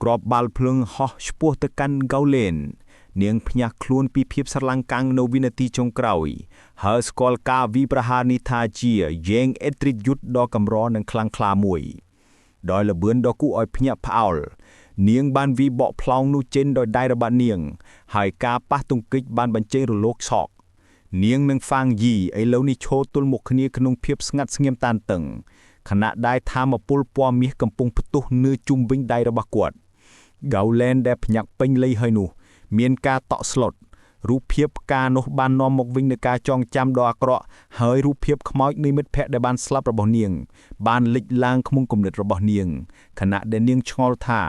ក្របបាល់ភ្លើងហោះឆ្ពោះទៅកាន់ហ្គាវលេននាងភ្ញាក់ខ្លួនពីភាពស្រឡាំងកាំងនៅវិនាទីចុងក្រោយហើយស្គាល់ការវិប្រហារនេះថាជាយេងអេទ្រីតយុទ្ធដ៏កម្រនិងខ្លាំងក្លាមួយដោយល្បឿនដ៏គួរឲ្យភ្ញាក់ផ្អើលនាងបានវិបកផ្លោងនោះចេញដោយដៃរបស់នាងហើយការប៉ះទង្គិចបានបញ្ចេញរលកឆក់នាងនិងហ្វាងយីឥឡូវនេះឈរទល់មុខគ្នាក្នុងភាពស្ងាត់ស្ងៀមតានតឹងខណៈដែលថាមពលពណ៌មាសកំពុងផ្ទុះនៅជុំវិញដៃរបស់គាត់ហ្គាវឡែនដែលភ្ញាក់ពេញលេញហើយនោះមានការតក់ស្លុតរូបភាពផ្កានោះបាននាំមកវិញនូវការចងចាំដ៏អាក្រក់ហើយរូបភាពខ្មោចនៃមិត្តភក្តិដែលបានស្លាប់របស់នាងបានលេចឡើងក្នុងគំនិតរបស់នាងខណៈដែលនាងឆ្ងល់ថា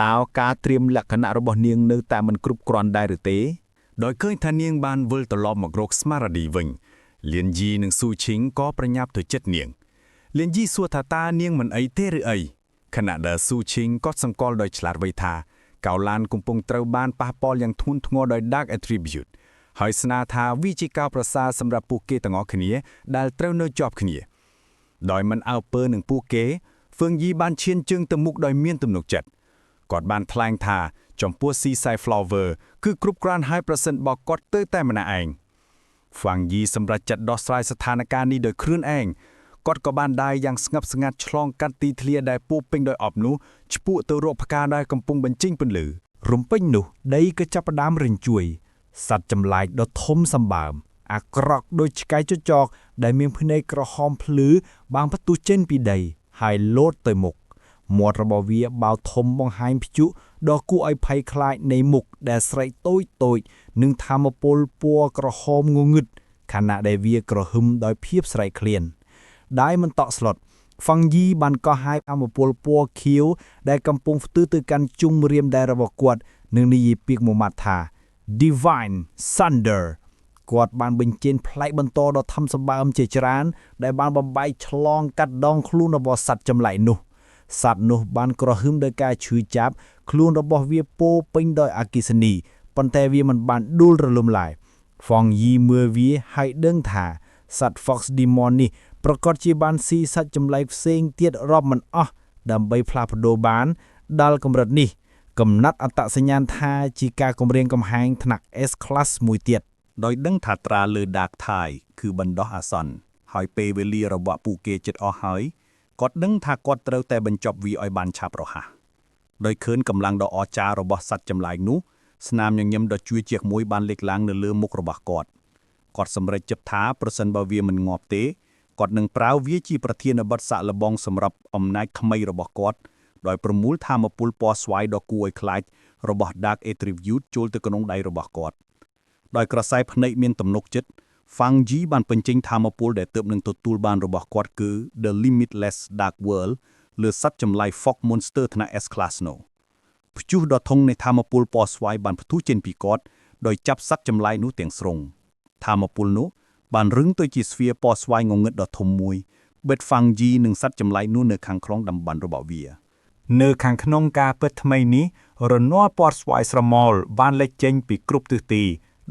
តើការត្រៀមលក្ខណៈរបស់នាងនៅតែមិនគ្រប់គ្រាន់ដែរឬទេដោយឃើញថានាងបានវិលត្រឡប់មករកស្មារតីវិញលៀនយីនិងស៊ូឈីងក៏ប្រញាប់ទៅជិតនាងលៀនយីសួរថាតើនាងមិនអីទេឬអីខណៈដែលស៊ូឈីងក៏សង្កល់ដោយឆ្លាតវៃថាកៅឡានកំពុងត្រូវបានប៉ះពាល់យ៉ាងធ្ងន់ធ្ងរដោយ Dark Attribute ហើយស្នើថាវាជាការប្រសើរសម្រាប់ពួកគេទាំងអស់គ្នាដែលត្រូវនៅជាប់គ្នាដោយមិនអើពើនឹងពួកគេហ្វឹងយីបានឈានជើងទៅមុខដោយមានទំនុកចិត្តគាត់បានថ្លែងថាចំពោះ Seaside Flower គឺគ្រប់គ្រាន់ហើយប្រសិនបើគាត់ទៅតែម្នាក់ឯងហ្វាងយីសម្រាប់ចាត់ដោះស្រាយស្ថានភាពនេះដោយខ្លួនឯងគាត់ក៏បានដើរយ៉ាងស្ងប់ស្ងាត់ឆ្លងកាត់ទីធ្លាដែលពោពេញដោយអបនោះឆ្ពោះទៅរកផ្កាដែលកំពុងបញ្ចេញពន្លឺរំពេញនោះដីក៏ចាប់ផ្ដើមរិញជួយសត្វចម្លែកដ៏ធំសម្បើមអាក្រក់ដូចឆ្កែចចកដែលមានភ្នែកក្រហមភ្លឺបានផ្ទុះចេញពីដីហើយលោតទៅមុខមាត់របស់វាបោធំបង្ហាញព្យុះដ៏គួរឲ្យភ័យខ្លាចនៃមុខដែលស្រែកតូចនិងថាមពលពណ៌ក្រហមងងឹតខណៈដែលវាក្រហឹមដោយភាពស្រែកឃ្លានដែលមិនតក់ស្លុតហ្វាំងយីបានកោះហាយអមពលពណ៌ខៀវដែលកំពុងផ្ទុះទៅកាន់ជុំរៀមដែលរបស់គាត់នឹងនិយាយពាក្យមួយម៉ាត់ថា Divine Thunder គាត់បានបញ្ចេញផ្លែកបន្តដ៏ធំសម្បើមជាច្រើនដែលបានបំបែកឆ្លងកាត់ដងខ្លួនរបស់សត្វចម្លែកនោះសត្វនោះបានក្រហឹមដោយការឈឺចាប់ខ្លួនរបស់វាពោពេញដោយអគ្គិសនីប៉ុន្តែវាមិនបានដួលរលំឡើយហ្វងយីមើលវាហើយដឹងថាសត្វ Fox Demon នេះប្រកាសជាបានស៊ីសត្វចម្លែកផ្សេងទៀតរាប់មិនអស់ដើម្បីផ្លាស់ប្ដូរបានដល់កម្រិតនេះកំណត់អត្តសញ្ញាណថាជាការគម្រាមកំហែងថ្នាក់ S Class មួយទៀតដោយដឹងថាត្រាលើ Dark Tide គឺបណ្ដោះអាសន្នហើយពេលវេលារបស់ពួកគេជិតអស់ហើយគាត់ដឹងថាគាត់ត្រូវតែបញ្ចប់វាឲ្យបានឆាប់រហ័សដោយឃើញកម្លាំងដ៏អស្ចារ្យរបស់សត្វចម្លែកនោះស្នាមញញឹមដ៏ជួយជាងមួយបានលេចឡើងនៅលើមុខរបស់គាត់សម្រេចចិត្តថាប្រសិនបើវាមិនងាប់ទេគាត់នឹងប្រើវាជាប្រធានបទសាក់លបងសម្រាប់អំណាចថ្មីរបស់គាត់ដោយប្រមូលថាមពលពណ៌ស្វាយដ៏គួរឲ្យខ្លាចរបស់ Dark Attribute ចូលទៅក្នុងដៃរបស់គាត់ដោយក្រសែភ្នែកមានទំនុកចិត្តហ្វាំងយីបានបញ្ចេញថាមពលដែលទើបនឹងទទួលបានរបស់គាត់គឺ The Limitless Dark World លើសត្វចម្លែក Fox Monster ថ្នាក់ S Class នោះព្យុះដ៏ធំនៃថាមពលពណ៌ស្វាយបានផ្ទុះចេញពីគាត់ដោយចាប់សត្វចម្លែកនោះទាំងស្រុងថាមពលនោះបានរឹងទៅជាស្វៀពណ៌ស្វាយងងឹតដ៏ធំមួយបិទហ្វាំងយីនិងសត្វចម្លែកនោះនៅខាងក្នុងតំបន់របស់វានៅខាងក្នុងការពិតថ្មីនេះរនាស់ពណ៌ស្វាយស្រមោលបានលេចចេញពីគ្រប់ទិសទី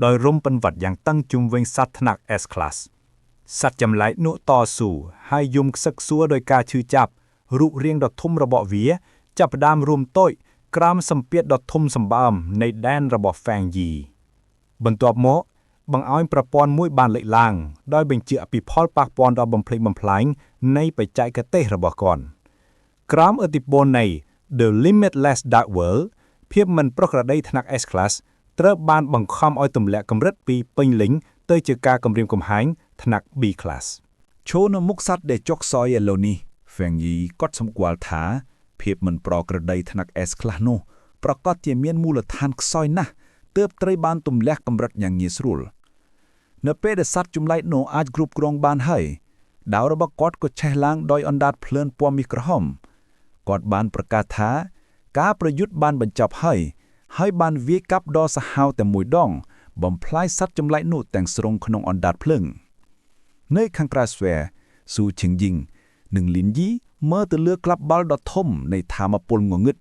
ដោយរំពន្វិតយ៉ាងតឹងជុំវិញសត្វថ្នាក់ S Class សត្វចម្លែកនោះតស៊ូហើយយំខ្សឹកសួរដោយការឈឺចាប់រូបរាងដ៏ធំរបស់វាចាប់ផ្ដើមរួមតូចក្រោមសម្ពាធដ៏ធំសម្បើមនៃដែនរបស់ហ្វាំងយីបន្ទាប់មកបង្អោយប្រព័ន្ធមួយបានលេចឡើងដោយបញ្ជាក់ពីផលប៉ះពាល់ដល់បំផ្លិចបំផ្លាញនៃបច្ចេកទេសរបស់គាត់ក្រោមឥទ្ធិពលនៃ The Limitless Dark World ភាពមិនប្រក្រតីថ្នាក់ S Class ត្រូវបានបង្ខំឲ្យទម្លាក់កម្រិតពីពេញលេញទៅជាការគំរាមកំហែងថ្នាក់ B Class ឈរនៅមុខសត្វដែលចុកសយឥឡូវនេះហ្វាំងយីគាត់សម្គាល់ថាភាពមិនប្រក្រតីថ្នាក់ S Class នោះប្រកាសជាមានមូលដ្ឋានខ្សោយណាស់ទើបត្រូវបានទម្លាក់កម្រិតយ៉ាងងាយស្រួលនៅពេលដែលសត្វចម្លែកនោះអាចគ្រប់គ្រងបានហើយដាវរបស់គាត់ក៏ឆេះឡើងដោយអណ្ដាតភ្លើនពណ៌មាសក្រហមគាត់បានប្រកាសថាការប្រយុទ្ធបានបញ្ចប់ហើយបានវាយកាប់ដល់សាហាវតែមួយដងបំផ្លាញសត្វចម្លែកនោះទាំងស្រុងក្នុងអណ្ដាតភ្លើងនៅខាងក្រៅស្វែស៊ូឈិងយីងនិងលីនយីមើលទៅលើក្លាប់បាល់ដ៏ធំនៃថាមពលងងឹត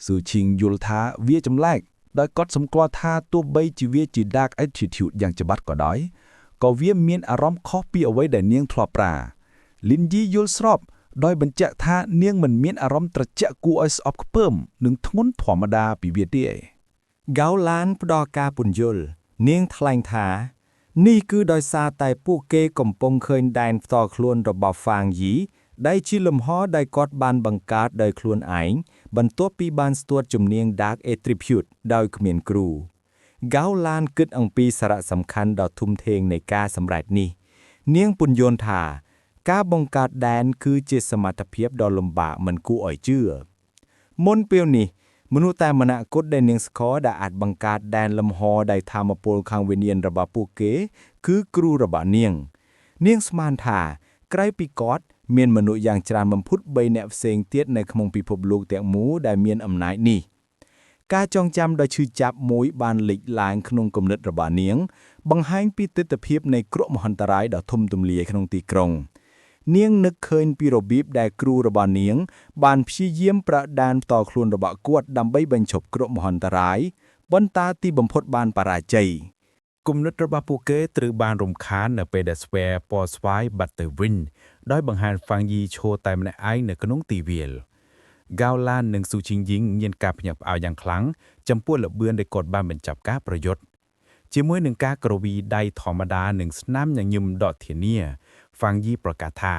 ស៊ូឈិងយល់ថាវាចម្លែកដោយគាត់សម្គាល់ថាទោះបីជាវាជា Dark Attitude យ៉ាងច្បាស់ក៏ដោយក៏វាមានអារម្មណ៍ខុសពីអ្វីដែលនាងធ្លាប់ប្រាលីនយីយល់ស្រប โดยบรรเจาท่าเนียงมันเมียนอารมณ์ตระเจาะกูไอส์ออฟเพิ่มหนึ่งทุนธรรมดาปีเวียดเดียเกาล้านปดอกาปุ่นยลเนียงทลายถานี่คือโดยซาแต่ผู้เกกมปงเคยแดนต่อคลวนระบอบฟางยีได้ชิลมฮ้อได้กอดบานบังการโดยคลวนไอบรรตัวปีบานสตวดจุมเนียงดาร์กเอทริพิวต์โดยเขมียนกรูเกาล้านกึดอังปีสระสำคัญดอกทุ่มเทงในกาสำหรับนี้เนียงปุญโยนถากาบงการแดนคือเจตสมรรถเพียบดอลมบะมันกูอ่อยเจือมนเปียวนี่มนุษย์แต่มณกดได้เนียงสกอได้อาจบังการแดนลำหอได้ทามาโปลคังเวเนียนระบาปูเกคือกรูระบาเนียงสมานถาใกล้ปีกอดเมียนมนุษย์อย่างจรานมันพุทธใบแนบเสียงเตียดในขมงปีพบลูกแตงหมูได้เมียนอำนาจนี่กาจองจำโดยชื่อจับมวยบานหลีกลางขนงกำเนิดระบาเนียงบังหายปีติตเพียบในกรมหันตรายดอกทุ่มตุมเลียขนงตีกรงเนียงนึกเคยปีโรบีบได้ครูระบาเนียงบานพิเยี่ยมประดานต่อครูระบากวดดำใบบรรจบกรมหันตรายบนตาตีบำพดบานปราจัยกุมนุตระบาปูเกตรือบานรมคานในเปเดสเวร์ปอสไวบัตเตอร์วินได้บังหารฟังยีโชแต่ในไอในขนงตีเวียลกาวล้านหนึ่งสู่ชิงยิงเย็นกาพยับเอาอย่างครั้งจำพวกเหลือเบือนได้กดบานบรรจับก้าประยศจีมวยหนึ่งกากรวีได้ธรรมดาหนึ่งสนามอย่างยิมดอทเทียเนียฟังยีประกาศทา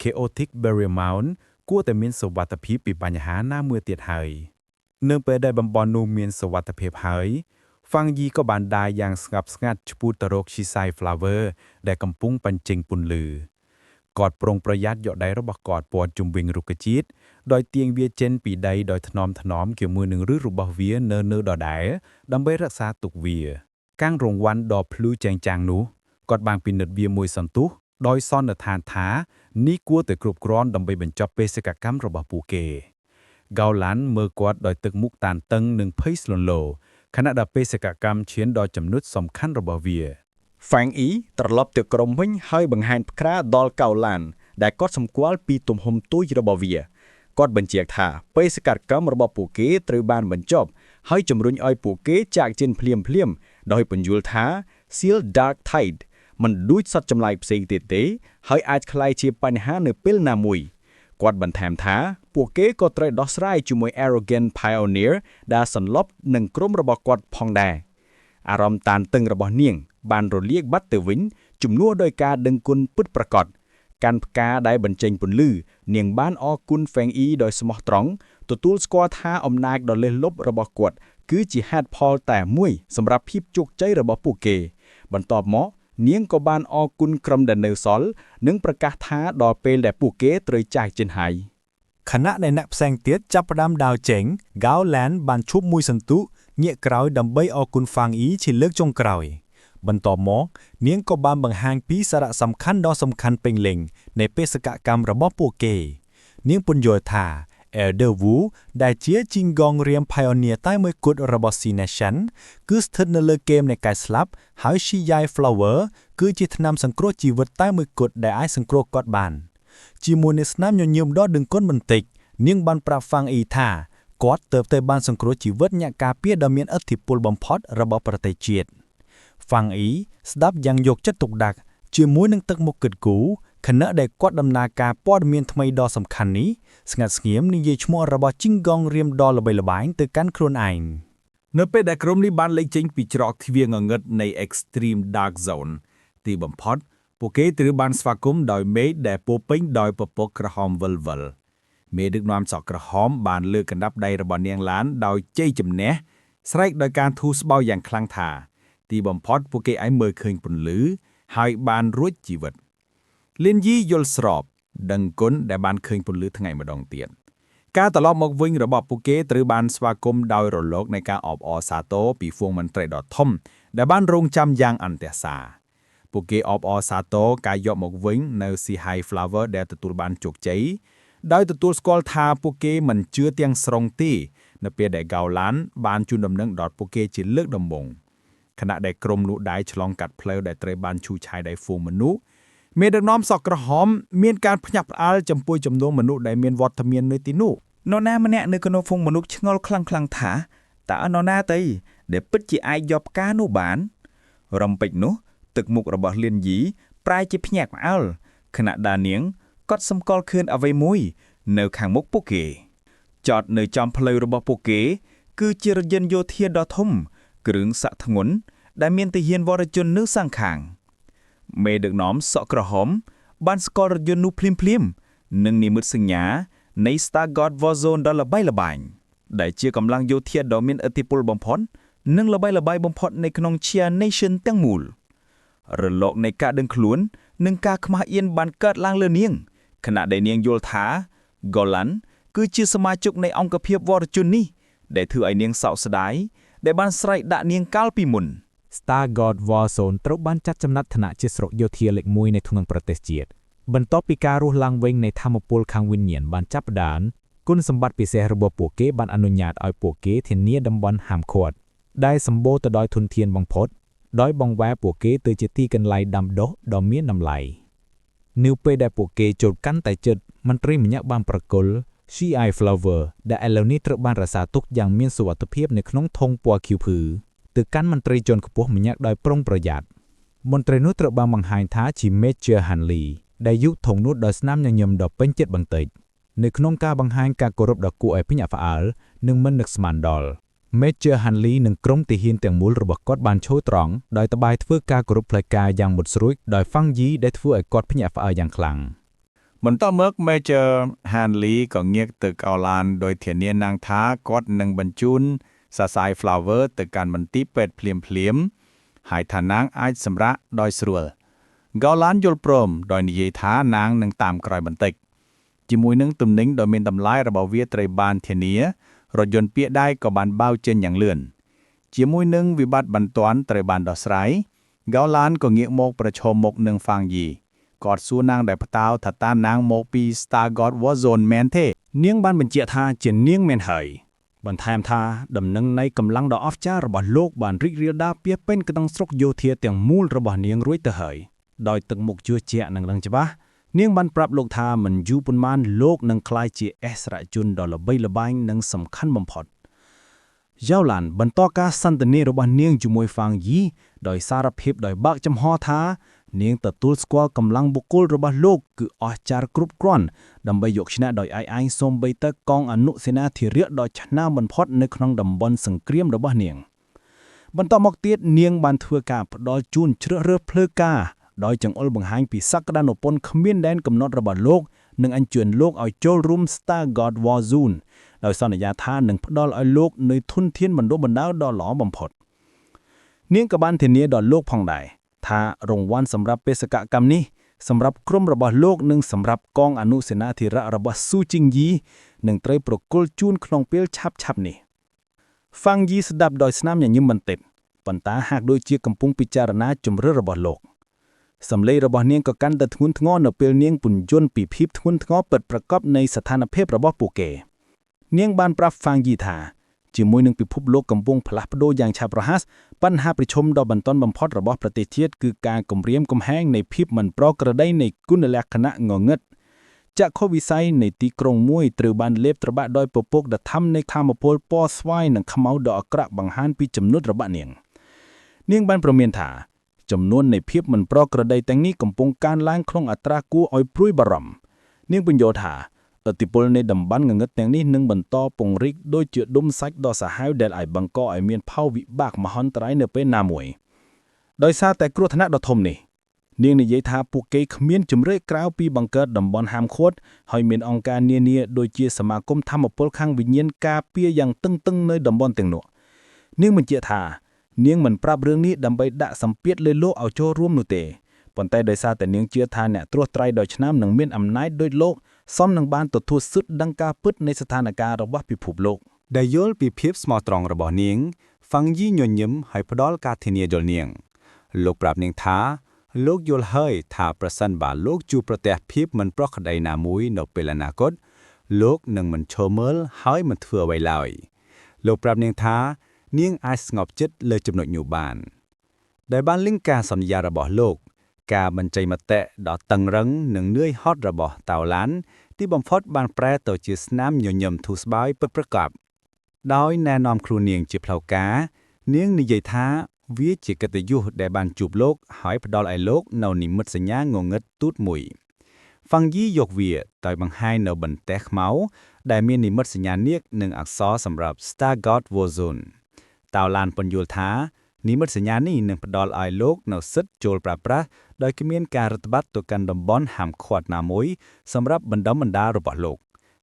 Chaotic Barrier Mount กู้แต่มีสวัสดิภีปีปัญหาหน้ามือเตียดหายเนื่องไปได้บำบอนนูเมียนสวัสดิภหายฟังยีก็บานดายอย่างสงับสงัดชปูตรกชิไซฟลาเวอร์ได้กำปุ้งปันเจงปุนลือกอดโปรงประยัดเหยาะได้ระบกอดปวดจุ่มวิงรุกจิตโดยเตียงเวียเจนปีใดโดยถนอมเกี่ยวมือหนึ่งหรือรูบเวียเนอดอได้ดำไปรักษาตุกเวียก้างรงวันดอพลูแจงจางนูกอดบางปีเนดเวียมวยสันตุโดยซ่อนทานท้านี่กัวแต่กรุบกร้อนดำไปบรรจบเปสกกรรมระบาปูเกเกาหลันเมื่อกวดโดยตึกมุกตานตึงหนึ่งเพย์สโลนโลขณะดับเปสกกรรมเชียนโดยจำนุดสำคัญระบาเวียแฟงอีตรลบตึกกรมวิ่งให้บังหันคราดอลเกาหลันได้กอดสมควลปีตุ่มหมตุ้ยระบาเวียกอดบรรเจียกท่าเปสกัดกรรมระบาปูเกตรือบานบรรจบให้จำรุนอ้อยปูเกจากเจนเพลียมโดยปัญยุลท้าซีลดาร์กไทด์มันดูสัตว์จำลายเสียงเตะให้อาจคลายเชียปัญหาในเปิลนามุยกวาดบันแถมท้าพวกเก๋ก็เตรดอสไรจุมวย arrogant pioneer ดาสันลบหนึ่งกรมระบบกวาดพองแดอารมณ์ตานตึงระบบเนียงบานโรเลียกบัตเตอร์วินจุมนัวโดยการดึงกุลพุทธประกอบการกาได้บรรเจงปุนลือเนียงบ้านออกุลแฟงอีโดยสมอตรองตัวตูลสกอท้าอำนาจโดยเลลบระบบกวดคือจิฮัดพอลแต่มวยสำหรับพิบจุกใจระบบผู้เก๋บรรทอบหมอเนียงก็บานออกุลครมเดนเนลซอลนึ่งประกาศท้าดอเปลแด่ผู้เก๋เตยจ่ายเจนไฮคณะในนักแสงเตียจับดำดาวเจ๋งกาวแลนบานชุบมุยสันตุเงี่ยกราวดำใบออกุลฟังอีชินเลิกจงกราวบรรทอบหมอเนียงก็บานบังหางปีสระสำคัญดอสำคัญเป็นเล็งในเปสกกรรมระบบผู้เก๋เนียงปุญโยธาเอลเดอร์วูได้เจียจิงกองเรียมพายอเนียใต้มวยกุดระบบซีเนชันคือสเตนเลเกมในการสลับหายชียายฟลาวเวอร์คือจิตนำสังโครจีวิตใต้มวยกุดได้ไอสังโครกอดบานจีมูนิสนามยนยิมดอดึงก้นมันติกเนียงบันปราฟังอีธากอดเติบเตบานสังโครจีวิตเนี่ยกาเปียดเมียนอธิปุลบอมพอดระบบประเทศจีดฟังอีสดับยังยกจัตุกดักจีมูนึงตึกมกเกิดกูขณะได้กอดดำนาการป้อดเมียนทำไมดอสำคัญนี้สงัดเสียมนิยชมัวระบจิงกองเรียมดอระบายระบายตึกการโครนไอน์เนื้อเป็ดแต่กรมนี้บานเลยจิงปีจรอกที่เวียงเงินใน Extreme Dark Zone ตีบอมพอดโปเกตหรือบานสฟากุมโดยเมดแต่โปปิ้งโดยปปกระหอมเวลเมดึกนามสอกกระหอมบานเลือกกันดับใดระบเนียงล้านโดยเจจำเนะสไลด์โดยการทูสเบาอย่างคลั่งถาตีบอมพอดโปเกไอเมอร์เคยปุ่นหรือหายบานรุ่ยจีวิตเล่นยี่ยลสอบดังก้นแต่บานเคยปุ่นลือทั้งไงมาดองเตียนการตลอดมกวิ่งระบบปูเกตหรือบานสวากมดาวรโลกในการออบอซาโตปีฟวงมันเตรดอทอมแต่บ้านโรงจำยางอันเตซาปูเกออบอซาโตกายยอมกวิ่งในซีไฮฟลาวเวอร์เดตตูลบานจุกใจได้ตตูลสกอลทาปูเกมันเชื่อเตียงสรงตีในเปียได้เกาล้านบานจุนดำเนินดอดปูเกจิเลือกดำบงขณะได้กรมลุได้ฉลองกัดเพลวได้เตรบานชูชายได้ฟูมนุเมดักน้อมสอกกระหอมเมียนการพยักอาลจำปุยจำนวนมนุษย์ได้เมียนวัฒเมียนในตินุนอนามันเนี่ยในกนฟงมนุษย์ชงอลคลังถาแต่นอนาเตยเดี๋ยวปิดจีไอยอบกานุบานรำปิกนุตึกมุกระบาดเลียนยีปลายจีพยักอาลขณะดาเนียงก็ កត់សម្គាល់ឃើញអ្វីមួយនៅខាងមុខពួកគេចតនៅចំផ្លូវរបស់ពួកគេគឺជារថយន្តយោធាដ៏ធំគ្រឿងស័ក្តិធ្ងន់ដែលមានទាហានវរជននៅសងខាងមេដឹកនាំសក់ក្រហមបានស្គាល់រថយន្តនោះភ្លាមៗនិងនិមិត្តសញ្ញានៃ Stargard Warzone ដ៏ល្បីល្បាញដែលជាកម្លាំងយោធាដ៏មានឥទ្ធិពលបំផុតនិងល្បីល្បាញបំផុតនៅក្នុង Chia Nation ទាំងមូលរលកនៃការដឹងខ្លួននិងការខ្មាស់អៀនបានកើតឡើងលើនាងខណៈដែលនាងយល់ថា Golan គឺជាសមាជិកនៃអង្គភាពវរជននេះដែលធ្វើឲ្យនាងសោកស្ដាយដែលបានស្រែកដាក់នាងកាលពីមុន Stargard Warzone ត្រូវបានចាត់ចំណាត់ឋានៈជាស្រុកយោធាលេខ1នៅក្នុងប្រទេសជាតិបន្ទាប់ពីការរស់ឡើងវិញនៃធម្មពលខាងវិញ្ញាណបានចាប់ផ្ដើមគុណសម្បត្តិពិសេសរបស់ពួកគេបានអនុញ្ញាតឲ្យពួកគេធានាតំបន់ហាមឃាត់ដែលសម្បូរទៅដោយធនធានបំផុតដោយបង្វែរពួកគេទៅជាទីកន្លែងដាំដុះដ៏មានតម្លៃនៅពេលដែលពួកគេចូលកាន់តែជិតមន្ត្រីម្នាក់បានប្រគល់ CI Flower ដែលឥឡូវនេះត្រូវបានរក្សាទុកយ៉ាងមានសុវត្ថិភាពនៅក្នុងធុងពណ៌ខៀវភឺទៅកាន់មន្ត្រីជាន់ខ្ពស់ម្នាក់ដោយប្រុងប្រយ័ត្នមន្ត្រីនោះត្រូវបានបង្ហាញថាជា Major Hanley ដែលយុធងនោះដោយស្នាមញញឹមដ៏ពេញចិត្តបន្តិចនៅក្នុងការបង្ហាញការគោរពដ៏គួរឲ្យភ្ញាក់ផ្អើលនិងមិននឹកស្មានដល់ Major Hanley និងក្រុមទាហានទាំងមូលរបស់គាត់បានឈរត្រង់ដោយត្បាយធ្វើការគោរពផ្លូវការយ៉ាងមុតស្រួចដោយ Fang Yi ដែលធ្វើឲ្យគាត់ភ្ញាក់ផ្អើលយ៉ាងខ្លាំងបន្ទាប់មក Major Hanley ក៏ងាកទៅកោឡានដោយធានានាងថាគាត់នឹងបញ្ជូនCI Flower ទៅកាន់មន្ទីរពេទ្យភ្លាមៗហើយថានាងអាចសម្រាកដោយស្រួលកោឡានយល់ព្រមដោយនិយាយថានាងនឹងតាមក្រោយបន្តិចជាមួយនឹងទំនិញដ៏មានតម្លៃរបស់វាត្រូវបានធានារថយន្តពាកដៃក៏បានបើកចេញយ៉ាងលឿនជាមួយនឹងវិបត្តិបន្ទាន់ត្រូវបានដោះស្រាយកោឡានក៏ងាកមកប្រឈមមុខនឹង Fang Yi គាត់សួរនាងដែលផ្តាវថាតើនាងមកពី Stargard Warzone មែនទេនាងបានបញ្ជាក់ថាជានាងមែនហើយបន្ថែមថាដំណឹងនៃកម្លាំងដ៏អស្ចារ្យរបស់លោកបានរីករាលដាលពាសពេញក្នុងស្រុកយោធាទាំងមូលរបស់នាងរួចទៅហើយដោយទឹកមុខជឿជាក់និងដឹងច្បាស់នាងបានប្រាប់លោកថាមិនយូរប៉ុន្មានលោកនឹងក្លាយជាអសរជនដ៏ល្បីល្បាញនិងសំខាន់បំផុតយ៉ៅឡានបន្តការសន្ទនារបស់នាងជាមួយ Fang Yi ដោយសារភាពដោយបើកចំហថានាងទទួលស្គាល់កម្លាំងបុគ្គលរបស់លោកគឺអស្ចារ្យគ្រប់គ្រាន់ដើម្បីយកឈ្នះដោយឯងសូម្បីតែកងអនុសេនាធិរាជដ៏ឆ្នើមបំផុតនៅក្នុងតំបន់សង្គ្រាមរបស់នាងបន្តមកទៀតនាងបានធ្វើការផ្ដល់ជូនជ្រើសរើសផ្លូវការដោយចង្អុលបង្ហាញពីសក្តានុពលគ្មានដែនកំណត់របស់លោកនិងអញ្ជើញលោកឲ្យចូលរួម Stargard Warzone ដោយសន្យាថានឹងផ្ដល់ឲ្យលោកនូវធនធានបណ្ដុះបណ្ដាលដ៏ល្អបំផុតនាងក៏បានធានាដល់លោកផងដែរថារង្វាន់សម្រាប់បេសកកម្មនេះសម្រាប់ក្រុមរបស់លោកនិងសម្រាប់កងអនុសេនាធិរៈរបស់ស៊ូជីងយីនឹងត្រូវប្រគល់ជូនក្នុងពេលឆាប់នេះ Fang Yi ស្ដាប់ដោយស្នាមញញឹមបន្តិចប៉ុន្តែហាក់ដូចជាកំពុងពិចារណាជំរឿនរបស់លោកសំឡេងរបស់នាងក៏កាន់តែធ្ងន់ធ្ងរនៅពេលនាងពន្យល់ពីភាពធ្ងន់ធ្ងរពិតប្រាកដនៃស្ថានភាពរបស់ពួកគេនាងបានប្រាប់ Fang Yi ថាជាមួយនឹងពិភពលោកកំពុងផ្លាស់ប្ដូរយ៉ាងឆាប់រហ័សបញ្ហាប្រឈមដ៏បន្ទាន់បំផុតរបស់ប្រទេសជាតិគឺការគំរាមកំហែងនៃភាពមិនប្រក្រតីនៃគុណលក្ខណៈងងឹតចក្ខុវិស័យនៃទីក្រុងមួយត្រូវបានលេបត្របាក់ដោយពពកដ៏ធំនៃថាមពលពណ៌ស្វាយនិងខ្មៅដ៏អាក្រក់បង្ហាញពីចំនួនរបស់នាងបានព្រមានថាចំនួននៃភាពមិនប្រក្រតីទាំងនេះកំពុងកើនឡើងក្នុងអត្រាគួរឲ្យព្រួយបារម្ភនាងបញ្យល់ថាឥទ្ធិពលនៃតំបន់ងងឹតទាំងនេះនឹងបន្តពង្រីកដូចជាដុំសាច់ដ៏សាហាវដែលអាចបង្កឲ្យមានផលវិបាកមហន្តរាយនៅពេលណាមួយដោយសារតែគ្រោះថ្នាក់ដ៏ធំនេះនាងនិយាយថាពួកគេគ្មានជំរឿនក្រៅពីបង្កើតតំបន់ហាមឃាត់ហើយមានអង្គការនានាដូចជាសមាគមធម្មពលខាងវិញ្ញាណការពារយ៉ាងតឹងនៅតំបន់ទាំងនោះនាងបញ្ជាក់ថានាងមិនប្រាប់រឿងនេះដើម្បីដាក់សម្ពាធលើលោកឲ្យចូលរួមនោះទេប៉ុន្តែដោយសារតែនាងជឿថាអ្នកត្រួសត្រាយដោយឆ្នាមនឹងមានអំណាចដូចលោកសមនឹងបានទទួលសិទ្ធិដឹងការពិតនៃស្ថានភាពរបស់ពិភពលោកដែលយល់ពីភាពស្មោះត្រង់របស់នាង Fang Yi ញញឹមហើយផ្ដល់ការធានាដល់នាងលោកប្រាប់នាងថាលោកយល់ហើយថាប្រសិនបើលោកជួបប្រទះភាពមិនប្រក្រតីណាមួយនៅពេលអនាគតលោកនឹងមិនឈរមើលហើយមិនធ្វើអ្វីឡើយលោកប្រាប់នាងថានាងអាចស្ងប់ចិត្តលើចំណុចនោះបានដែលបានលិង្គការសន្យារបស់លោកការបញ្ចេញមតិដ៏តឹងរឹងនិងនឿយហត់របស់តៅឡានទីបំផុតបានប្រែទៅជាស្នាមញញឹមធូរស្បើយពិតប្រាកដដោយណែនាំខ្លួននាងជាផ្លូវការនាងនិយាយថាវាជាកិត្តិយសដែលបានជួបលោកហើយផ្ដល់ឲ្យលោកនៅនិមិត្តសញ្ញាងងឹតទូតមួយ ฟังยี่ยกเวียต่อยบังไฮเนบันเตกเมาได้มีนิมิตสัญญาณเนียก1อักษรสำหรับ Star God Warzone ตาวลานปนโยธานิมิตสัญญาณนี้1พดอลไอโลกนสิทธิ์โจลปราประโดยมีการรัฐบัตตัวกันดำบอนหามขวดนามวยสำหรับบรรดาระบบโลก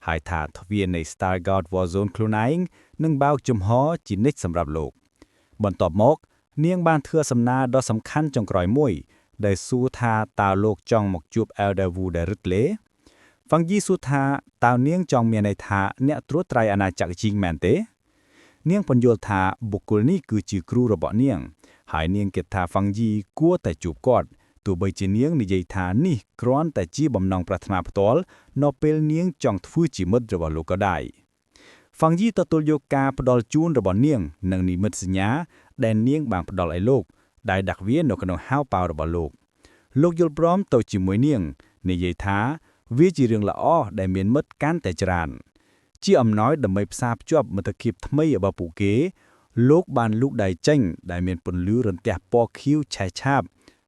หายถาทวีใน Star God Warzone คลูนายน์1บ่าวจุมหอจินิกสำหรับโลกบนตอบมกเนียงบานเทือสำนาดอสำคัญจงกรอยมวยได้สู้ทาตาวโลกจองหมกจูบเอลเดวูได้รึกเลฟังยี่สู้ทาตาวเนียงจองเมียในทาเนี่ยตรวจไตรอาณาจักรจริงแมนเตเนียงปนโยธาบุคคลนี้คือจือครูระเบาะเนียงหายเนียงเกตทาฟังยี่กัวแต่จูบกอดตัวใบจีเนียงในใจทานี่กร้อนแต่จีบำนองปรารถนาพตอลนอเปลเนียงจองฟื้จีมดระเบาะโลกก็ได้ฟังยี่ตตุลโยกาปดอลจูนระเบาะเนียงนังนิมิตสัญญาแดนเนียงบางปดอลไอโลกได้ดักเวียนนกนองห้าวเปล่าระเบาะโลกโลกยลพร้อมตัวจิมวยเนียงในใจท้าวิจิเรืองละอ้อได้เมียนมดการแต่จรานจีอำน้อยดำไม่ทราบจวบมันตะคิบทำไมอบาปูเกโลกบานลูกได้เจ้งได้เมียนปนลื้อรันแตะปอคิ้วชายชาบ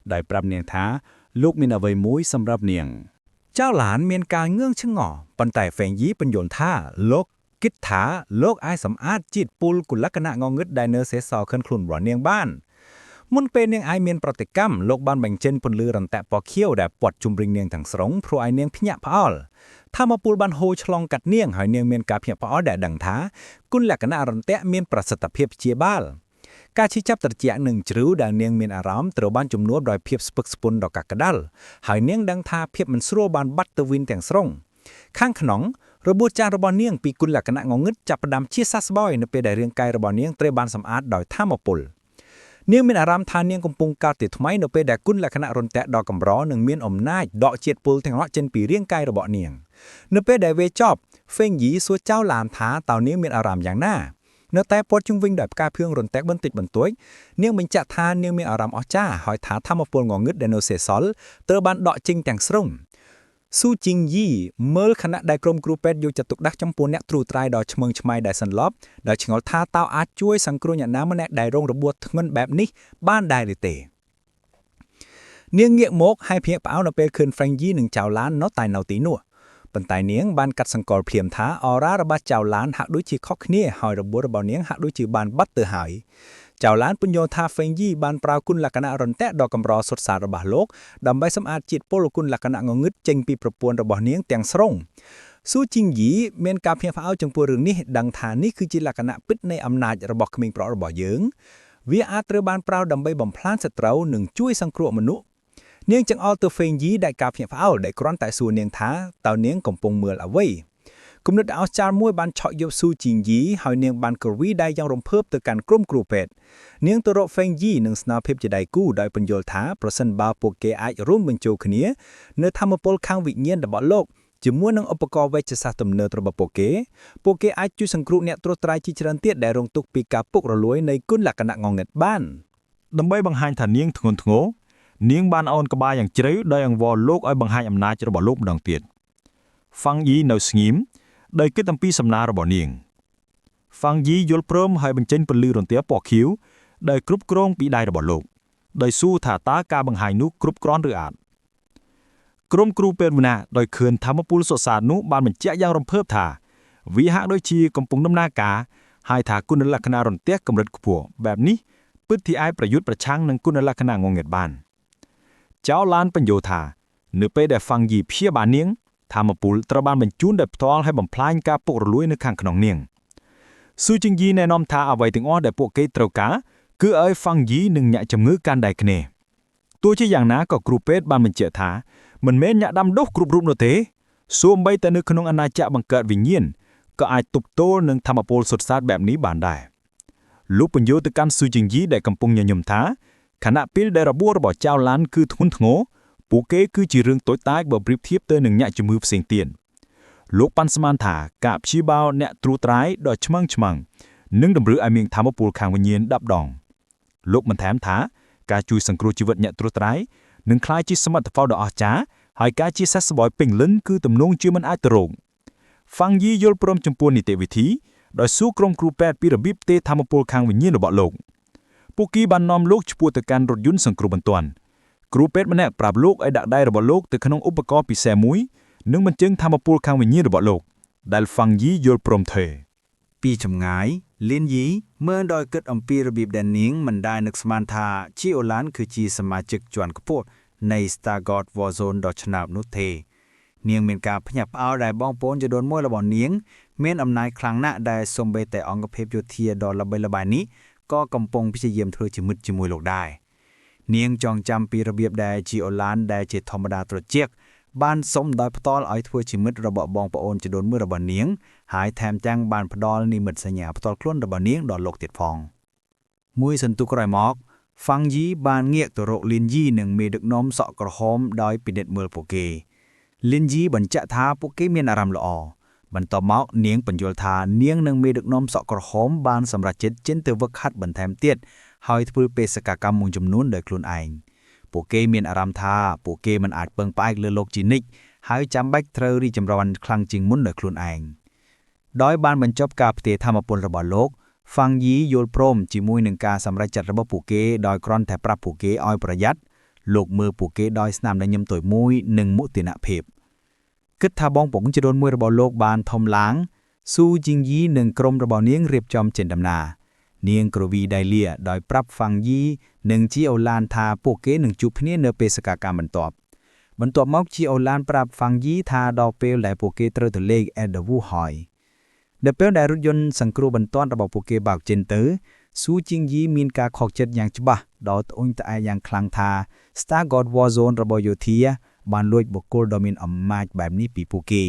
ได้ปรับเนียงท้าลูกมีนาไว้มุ้ยสำหรับเนียงเจ้าหลานเมียนการเงื่องชะง่อปันแต่แฝงยีปัญโยนท่าโลกกิดถาโลกไอสำอาดจิตปูลกุลลักษณะงองึดไดเนอร์เซซอขึ้นคลุนบ่อเนียงบ้านมุนเป็นเนียงไอเมียนปฏิกรรมโลกบ้านแบ่งเจนปนลือรันแตะปอเขี้ยวแดปวดจุมริงเนียงถังสรงพรไอเนียงพิญญะพอลถ้ามาปูลบันโฮฉลองกัดเนียงหอยเนียงเมียนกาพิญญะพอลแดดังท้ากุลลักษณะรันแตะเมียนประสิทธิเพียบเจียบ้าลการชี้จับตระเจียหนึ่งจื้อดังเนียงเมียนอารามตรบ้านจุมนัวดอยเพียบสปึกสปุนดอกกักกระดัลหอยเนียงดังท้าเพียบมันสู้บานบัตเตอร์วินแต่งสรงข้างขนองระบุจารระบอเนียงปีกุลลักษณะงงึดจับประดามเชียซัสบอยในเปได้เรียงไกระบอเนียงเตรบานสำอาดดอยท่ามาปุลเนียงเมียนอารามทานเนียงกำปงกาติดทไมในเปได้กุลลักษณะรนแตะดอกกำร้อหนึ่งเมียนอมนาดดอกเจียดปุลแทงเลาะเจนปีเรียงไกระบอเนียงในเปได้เวจอบเฟ่งหยีสัวเจ้าลามท้าเต่าเนียงเมียนอารามอย่างหน้าเนื้อแต่ปดจุงวิ่งแบบกาเพื่องรนแตกบนติดบนตัวเนียงมันจะทานเนียงเมียนอารามอจ้าหอยท้าท่ามาปุลงงึดไดโนเสาร์เตรบานดอกจริงแต่งสรงสู้จริงยี่เมื่อคณะได้กรมครูเป็ดอยู่จะตุกดักจำปูนเนตรูตรายดอกชมงชไมได้สันลอบดอกชงอท่าเต้าอาจช่วยสังครูอย่างน้ำมันแนได้รงระบวดเงินแบบนี้บ้านได้เลยเตเนียงเงียมกให้เพียงเปล่าเนเปคืนแฟรงยี่หนึ่งเจ้าล้านน็อตตายเนาตีนัวปันตายเนียงบ้านกัดสังกอลเพียมท้าออร่าระบาดเจ้าล้านหักด้วยชีคอกเนียหอยระบวดระบาเนียงหักด้วยชีบานบัตเตอร์หายเจ้าล้านปุญโยธาเฟงยี่บานปรากุลลักษณะรนแตะดอกกำรอสดสารระบาโลกดำใบสำอาดจิตโปลกุลลักษณะงงึดเจงปีประปวนระบาเนียงแต่งสรงสู้จริงหยีเมียนกาเพียงฟ้าเอาจังปัวเรื่องนี้ดังฐานนี้คือจิตลักษณะปิดในอำนาจระบบขมิงเปราะระบาเยิงวิอาตรบานปราดำใบบ่มพลานสตราหนึ่งช่วยสังครัวมนุษย์เนียงจังเอาตัวเฟงยีได้กาเพียงฟ้าเอาได้กรอนแต่ส่วนเนียงท้าเต่าเนียงกำปงเมือเอาไว้กุมนึกเอาจารมวยบานเฉาะยบสู้จริงยีหอยเนียงบานกรีได้ยังรมเพิ่มตัวการกลุ่มครูเป็ดเนียงตัวรถเฟงยี่หนึ่งสนาเพบจะได้กู้โดยปัญโยธาประสันบาปวกเกอร่วมบรรจุขณีเนื้อธรรมปลข้างวิญญาณดับโลกจมวนนังอุปกรณ์เวชศาสตร์ตำเนิดระบบโปเกอาจจุสังครุเนี่ยตัวตรายจิจรันเตียได้รงตุกปีกาปุกระลวยในกุลลักษณะงงเงิดบ้านดำใบบางหายฐานเนียงทงทงโง่เนียงบ้านอ่อนกบายอย่างเจื้อได้ยังวอลโลกไอ้บางหายอำนาจระบบโลกดังเตียนฟังยีเนาสงิมได้คิดตั้งปีสำนาระบบเนียงฟังยียลพร้อมให้บรรเจนปลือรนเตียปอกคิ้วได้กรุบกรองปีได้ระบบโลกได้สู้ถาตากาบางหายนุกรุบกรอนหรืออาจกรมครูเป็นวินาโดยเขื่อนธรรมปูลสดสารนุบานเหมือนเจ้ายังรำเพิ่มถาวิหะโดยชีกำปงน้ำหน้ากาให้ถากุณลักษณะรนเตียกำรัดขัวแบบนี้พื้นที่ไอประยุทธ์ประชังนังกุณลักษณะงงเงียบบ้านเจ้าล้านปัญโยธาเนื้อไปได้ฟังยีเพียบานเนียงธรรมปูลตระบานบรรจุนได้ทอลให้บ่มพลายกาปกระลุยในข้างขนองเนียงสู้จริงยีแนะนำทาเอาไว้ถึงอ้อได้พวกเกตรกาคือไอ้ฟังยีหนึ่งเนี่ยจำเงือการได้คะแนนตัวเช่นอย่างนั้นก็กรูเป็ดบานมันเจถามันเม้นเนี่ยดำดกกรุบรูปโนเตส่วนใบแต่นึกขนมอนาจะบังเกิดวิญญาณก็อาจตุบโตหนึ่งธรรมโพลสดสาดแบบนี้บานได้ลูกปัญโยตการสู้จริงยีได้กำปงยยมท้าขณะพิลได้ระบวระบอเจ้าล้านคือทุนทงโง่ปูเก้คือจีเรื่องตัวตายแบบริบเทียบเตอหนึ่งเนี่ยจมือเสียงเตียนลูกปันสมานถากับชีบาวเนี่ยตรูตรายดอชมังนึ่งดำรือไอเมียงธรรมโพลขางวิญญาณดับดองลูกมันแถมถาการจุยสังครูชีวิตเนี่ยตรูตรายหนึ่งคล้ายจีสมัติเฝ้าดอกอาจ้าหายการจีซัสบอยเป่งลิ้นคือตำนงจีมันอาจตรงฟังยี่ยลพร้อมจมปวนนิเตวิธีโดยสู้กรมครูแปดปีระบิบเตธรรมโพลคางวิญญาณระเบาะโลกปุกีบันนอมโลกชปูตการรถยุนสังครูบันตวน គ្រូពេទ្យម្នាក់ប្រាប់លោកឲ្យដាក់ដៃរបស់លោកទៅក្នុងឧបករណ៍ពិសេសមួយនិងបញ្ជឹងថាមពលខាងវិញ្ញាណរបស់លោកដែលហ្វាំងយីយល់ព្រមធ្វើពីចម្ងាយលីនយីមើលដោយគិតអំពីរបៀបដែលនាងមិនដែលនឹកស្មានថាជីអូឡានគឺជាសមាជិកជាន់ខ្ពស់នៃ Stargate Warzone ដ៏ឆ្នើមនោះទេនាងមានការភ្ញាក់ផ្អើលដែលបងប្អូនជីដូនមួយរបស់នាងមានអំណាចខ្លាំងណាស់ដែលសូម្បីតែអង្គភាពយោធាដ៏ល្បីល្បាញនេះក៏កំពុងព្យាយាមធ្វើជាមិត្តជាមួយលោកដែរនាងចងចាំពីរបៀបដែលជីអូឡានដែលជាធម្មតាត្រជាក់បានសុំដោយផ្ទាល់ឲ្យធ្វើជាមិត្តរបស់បងប្អូនជីដូនមួយរបស់នាងហើយថែមទាំងបានផ្ដល់និមិត្តសញ្ញាផ្ទាល់ខ្លួនរបស់នាងដល់លោកទៀតផងមួយសន្ទុះក្រោយមកហ្វាំងយីបានងាកទៅរកលីនយីនិងមេដឹកនាំសក់ក្រហមដោយពិនិត្យមើលពួកគេលីនយីបញ្ជាក់ថាពួកគេមានអារម្មណ៍ល្អបន្ទាប់មកនាងបញ្យល់ថានាងនិងមេដឹកនាំសក់ក្រហមបានសម្រេចចិត្តចេញទៅវឹកហាត់បន្ថែមទៀតហើយធ្វើបេសកកម្មមួយចំនួនដោយខ្លួនឯងពួកគេមានអារម្មណ៍ថាពួកគេមិនអាចពឹងផ្អែកលើលោកជានិច្ចហើយចាំបាច់ត្រូវរីចម្រើនខ្លាំងជាងមុនដោយខ្លួនឯងដោយបានបញ្ចប់ការផ្ទេរធម្មពលរបស់លោកហ្វាំងយីយល់ព្រមជាមួយនឹងការសម្រេចចិត្តរបស់ពួកគេដោយគ្រាន់តែប្រាប់ពួកគេឲ្យប្រយ័ត្នលោកមើលពួកគេដោយស្នាមញញឹមទុយមួយនិងមុទិនភាពគិតថាបងប្អូនជីដូនមួយរបស់លោកបានធំឡើងស៊ូជីងយីនិងក្រុមរបស់នាងរៀបចំចេញដំណើរនាងក្រវីដៃលាដោយប្រាប់ហ្វាំងយីនិងជីអូឡានថាពួកគេនឹងជួបគ្នានៅបេសកកម្មបន្ទាប់មកជីអូឡានប្រាប់ហ្វាំងយីថាដល់ពេលដែលពួកគេត្រូវទៅលេងអេដាវូហើយដល់ពេលដែលរថយន្តសង្គ្រោះបន្ទាន់របស់ពួកគេបើកចេញទៅស៊ូជីងយីមានការខកចិត្តយ៉ាងច្បាស់ដល់ត្អូញត្អែរយ៉ាងខ្លាំងថា Stargate Warzone របស់យោធាបានលួចបុគ្គលដ៏មានអំណាចបែបនេះពីពួកគេ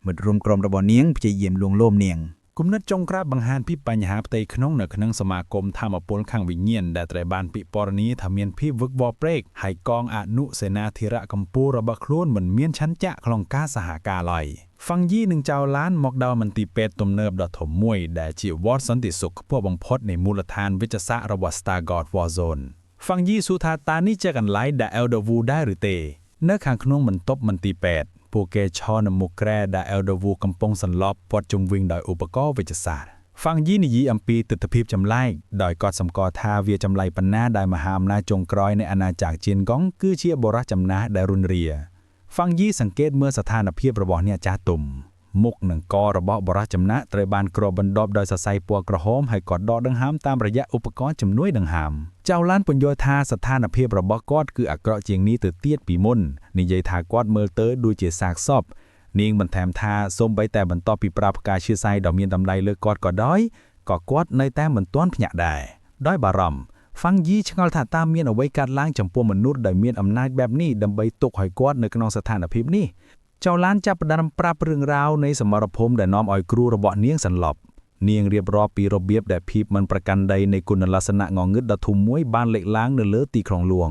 មិត្តរួមក្រុមរបស់នាងព្យាយាមលួងលោមនាងគំនិតចុងក្រោយបង្ហាញពីបញ្ហាផ្ទៃក្នុងនៅក្នុងសមាគមធម្មពលខាងវិញ្ញាណដែលត្រូវបានពិពណ៌នាថាមានភាពវឹកវរព្រែកហើយកងអនុសេនាធិរៈកម្ពុជារបស់ខ្លួនមិនមានឆន្ទៈក្នុងការសហការឡើយហ្វាំងយីនិងចៅឡានមកដល់មន្ទីរពេទ្យទំនើបដ៏ធំមួយដែលជាវត្តសន្តិសុខខ្ពស់បំផុតនៃមូលដ្ឋានវិទ្យាសាស្ត្ររបស់ Stargate Warzone ហ្វាំងយីសួរថាតើនេះជាកន្លែងដែល Elderwu ដែរឬទេនៅខាងក្នុងបន្ទប់មន្ទីរពេទ្យពួកគេឈរនៅមុខក្រែដែល Elderwu កំពុងសន្លប់ព័ទ្ធជុំវិញដោយឧបករណ៍វិទ្យាសាស្ត្រហ្វាំងយីនិយាយអំពីទស្សនវិជ្ជាចម្លែកដោយកត់សម្គាល់ថាវាចម្លែកប៉ុណ្ណាដែលមហាអំណាចចុងក្រោយនៃអាណាចក្រជៀនកុងគឺជាបរិយាចំណាស់ដែលរុនរាហ្វាំងយីសង្កេតមើលស្ថានភាពរបស់អ្នកចាស់ទុំមុខនិងករបស់បរិយាចំណាស់ត្រូវបានគ្របបណ្ដប់ដោយសរសៃពណ៌ក្រហមហើយក៏ដកដង្ហើមតាមរយៈឧបករណ៍ជំនួយដង្ហើមចៅឡានពន្យល់ថាស្ថានភាពរបស់គាត់គឺអាក្រក់ជាងនេះទៅទៀតពីមុននិយាយថាគាត់មើលទៅដូចជាសាកសពនាងបន្ថែមថាសូម្បីតែបន្ទាប់ពីប្រាប់ការឈឺសៃដ៏មានតម្លៃលើគាត់ក៏ដោយក៏គាត់នៅតែមិនទាន់ភ្ញាក់ដែរដោយបារម្ភហ្វាំងយីឆ្ងល់ថាតើមានអ្វីកើតឡើងចំពោះមនុស្សដែលមានអំណាចបែបនេះដើម្បីទុកឲ្យគាត់នៅក្នុងស្ថានភាពនេះចៅឡានចាប់ផ្ដើមប្រាប់រឿងរ៉ាវនៃសមរភូមិដែលនាំឲ្យគ្រូរបស់នាងសន្លប់នាងរៀបរាប់ពីរបៀបដែលភាពមិនប្រកាន់ដីនៃគុណលក្ខណៈងងឹតដ៏ធំមួយបានលេចឡើងនៅលើទីក្រុងលួង